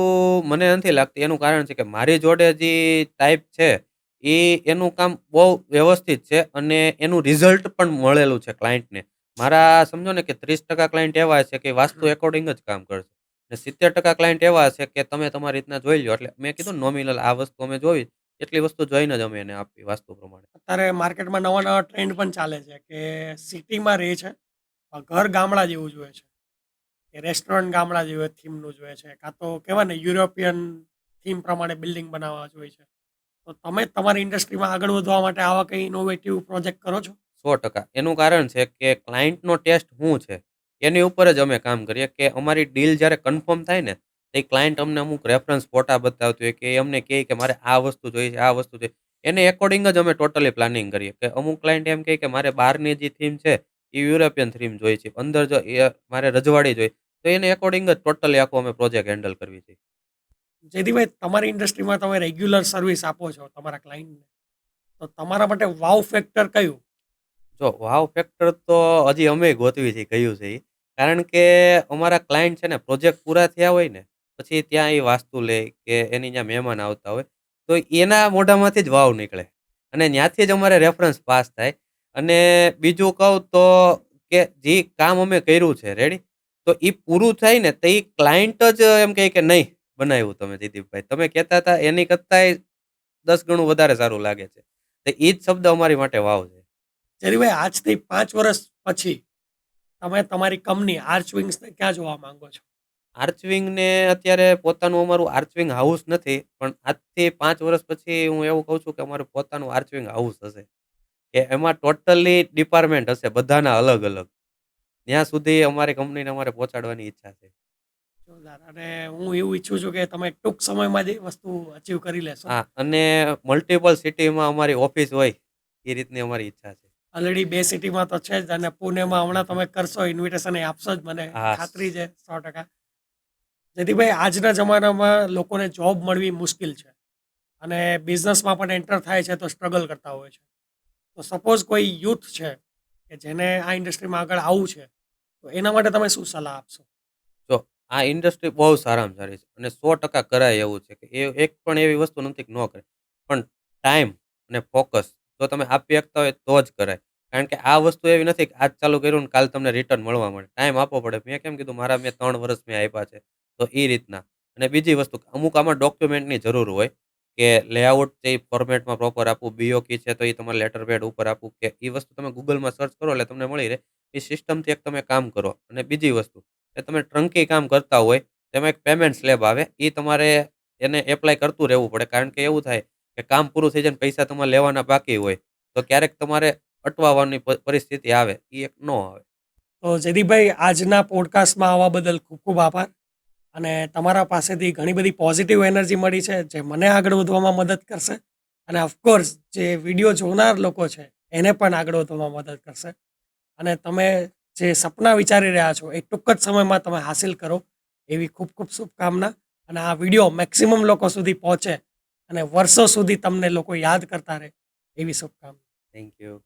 મને નથી લાગતી. એનું કારણ છે કે મારી જોડે જે ટાઈપ છે, એનું કામ બહુ વ્યવસ્થિત છે અને એનું રિઝલ્ટ પણ મળેલું છે ક્લાયન્ટને. મારા સમજો ને કે 30% ક્લાયન્ટ એવા છે કે વાસ્તુ એકોર્ડિંગ જ કામ કરશે. અને 70% ક્લાયન્ટ એવા છે કે તમે તમારી રીતના જોઈ લ્યો. એટલે મેં કીધું નોમિનલ આ વસ્તુ અમે જોઈ, એટલી વસ્તુ જોઈને જ અમે એને આપી વાસ્તુ પ્રમાણે. અત્યારે માર્કેટમાં નવા નવા ટ્રેન્ડ પણ ચાલે છે કે સિટીમાં રહે છે, ઘર ગામડા જેવું જોઈએ છે, કે રેસ્ટોરન્ટ ગામડા જેવું થીમનું જોઈએ છે, કાં તો કહેવાય ને યુરોપિયન થીમ પ્રમાણે બિલ્ડિંગ બનાવવા જોઈએ છે. તો તમે તમારી ઇન્ડસ્ટ્રીમાં આગળ વધવા માટે આવા કંઈ ઇનોવેટિવ પ્રોજેક્ટ કરો છો? 100%. એનું કારણ છે કે ક્લાયન્ટનો ટેસ્ટ શું છે, એની ઉપર જ અમે કામ કરીએ. કે અમારી ડીલ જ્યારે કન્ફર્મ થાય ને, એ ક્લાયન્ટ અમને અમુક રેફરન્સ ફોટા બતાવતી હોય કે એ અમને કહે કે મારે આ વસ્તુ જોઈએ છે, આ વસ્તુ જોઈએ. એને એકોર્ડિંગ જ અમે ટોટલી પ્લાનિંગ કરીએ. કે અમુક ક્લાયન્ટ એમ કહે કે મારે બહારની જે થીમ છે, એ યુરોપિયન થીમ જોઈએ છે. અંદર જો એ મારે રજવાડી જોઈએ, તો એને એકોર્ડિંગ જ ટોટલી આખો અમે પ્રોજેક્ટ હેન્ડલ કરવી છે. જેથી તમારી ઇન્ડસ્ટ્રીમાં તમે રેગ્યુલર સર્વિસ આપો છો તમારા ક્લાયન્ટને, તો તમારા માટે વાવ ફેક્ટર કયું? જો વાવ ફેક્ટર તો હજી અમે ગોતવી છે કયું છે ઈ. કારણ કે અમારા ક્લાયન્ટ છે ને પ્રોજેક્ટ પૂરા થયા હોય ને, પછી ત્યાં એ વાસ્તુ લે કે એની ત્યાં મહેમાન આવતા હોય, તો એના મોઢામાંથી જ વાવ નીકળે. અને ત્યાંથી જ અમારે રેફરન્સ પાસ થાય. અને બીજું કહું તો કે જે કામ અમે કર્યું છે રેડી, તો એ પૂરું થાય ને તો એ ક્લાયન્ટ જ એમ કહે કે નહીં બનાવ્યું તમે જયદીપભાઈ. તમે કહેતા હતા એની કરતાંય 10 ગણું વધારે સારું લાગે છે. તો એ જ શબ્દ અમારી માટે વાવ છે. જેથી આજથી 5 વર્ષ પછી તમે તમારી કંપની આર્ચવિંગ્સને ક્યાં જોવા માંગો છો? આર્ચવિંગને અત્યારે પોતાનું અમારું આર્ચવિંગ હાઉસ નથી, પણ આજથી 5 વર્ષ પછી હું એવું કહું છું કે અમારું પોતાનું આર્ચવિંગ હાઉસ હશે. કે એમાં ટોટલી ડિપાર્ટમેન્ટ હશે બધાના અલગ-અલગ. ત્યાં સુધી અમારી કંપનીને અમારે પહોંચાડવાની ઈચ્છા છે. જોરદાર. અને હું એવું ઈચ્છું છું કે તમે ટૂંક સમયમાં જ એ વસ્તુ અચીવ કરી લેશો. હા, અને મલ્ટિપલ સિટીમાં અમારી ઓફિસ હોય, એ રીતની અમારી ઈચ્છા છે. ઓલરેડી 2 સિટીમાં તો છે જ, અને પુણેમાં હમણાં તમે કરશો, ઇન્વિટેશન એ આપશો જ, મને હા. ખાતરી છે 100%. જેથી આજના જમાનામાં લોકોને જોબ મળવી મુશ્કેલ છે અને બિઝનેસમાં પણ એન્ટર થાય છે તો સ્ટ્રગલ કરતા હોય છે. તો સપોઝ કોઈ યુથ છે કે જેને આ ઇન્ડસ્ટ્રીમાં આગળ આવવું છે, તો એના માટે તમે શું સલાહ આપશો? જો આ ઇન્ડસ્ટ્રી બહુ સારામાં સારી છે અને 100% કરાય એવું છે કે એ એક પણ એવી વસ્તુ નથી કે ન કરે. પણ ટાઈમ અને ફોકસ જો તમે આપી શકતા હોય તો જ કરાય. કારણ કે આ વસ્તુ એવી નથી કે આજ ચાલુ કર્યું ને કાલ તમને રિટર્ન મળવા મળે. ટાઈમ આપવો પડે. મેં કેમ કીધું મારા મેં 3 વર્ષ મેં આપ્યા છે. તો એ રીતના. અને બીજી વસ્તુ અમુક આમાં ડોક્યુમેન્ટની જરૂર હોય કે લેઆઉટ છે એ ફોર્મેટમાં પ્રોપર આપવું, બીઓકી છે તો એ તમારે લેટર પેડ ઉપર આપવું, કે એ વસ્તુ તમે ગૂગલમાં સર્ચ કરો એટલે તમને મળી રહે. એ સિસ્ટમથી એક તમે કામ કરો. અને બીજી વસ્તુ કે તમે ટ્રંકી કામ કરતા હોય, તેમાં એક પેમેન્ટ સ્લેબ આવે, એ તમારે એને એપ્લાય કરતું રહેવું પડે. કારણ કે એવું થાય કે કામ પૂરું થઈ જાય ને પૈસા તમારે લેવાના બાકી હોય, તો ક્યારેક તમારે અટવાવાની પરિસ્થિતિ આવે, એ એક ન આવે. તો જયદીપભાઈ, આજના પોડકાસ્ટમાં આવવા બદલ ખૂબ ખૂબ આભાર. અને તમારા પાસેથી ઘણી બધી પોઝિટિવ એનર્જી મળી છે જે મને આગળ વધવામાં મદદ કરશે, અને ઓફકોર્સ જે વિડીયો જોનાર લોકો છે એને પણ આગળ વધવામાં મદદ કરશે. અને તમે જે સપના વિચારી રહ્યા છો એ ટૂંક જ સમયમાં તમે હાસિલ કરો એવી ખૂબ ખૂબ શુભકામના. અને આ વિડીયો મેક્સિમમ લોકો સુધી પહોંચે અને વર્ષો સુધી તમને લોકો યાદ કરતા રહે એવી શુભકામના. Thank you.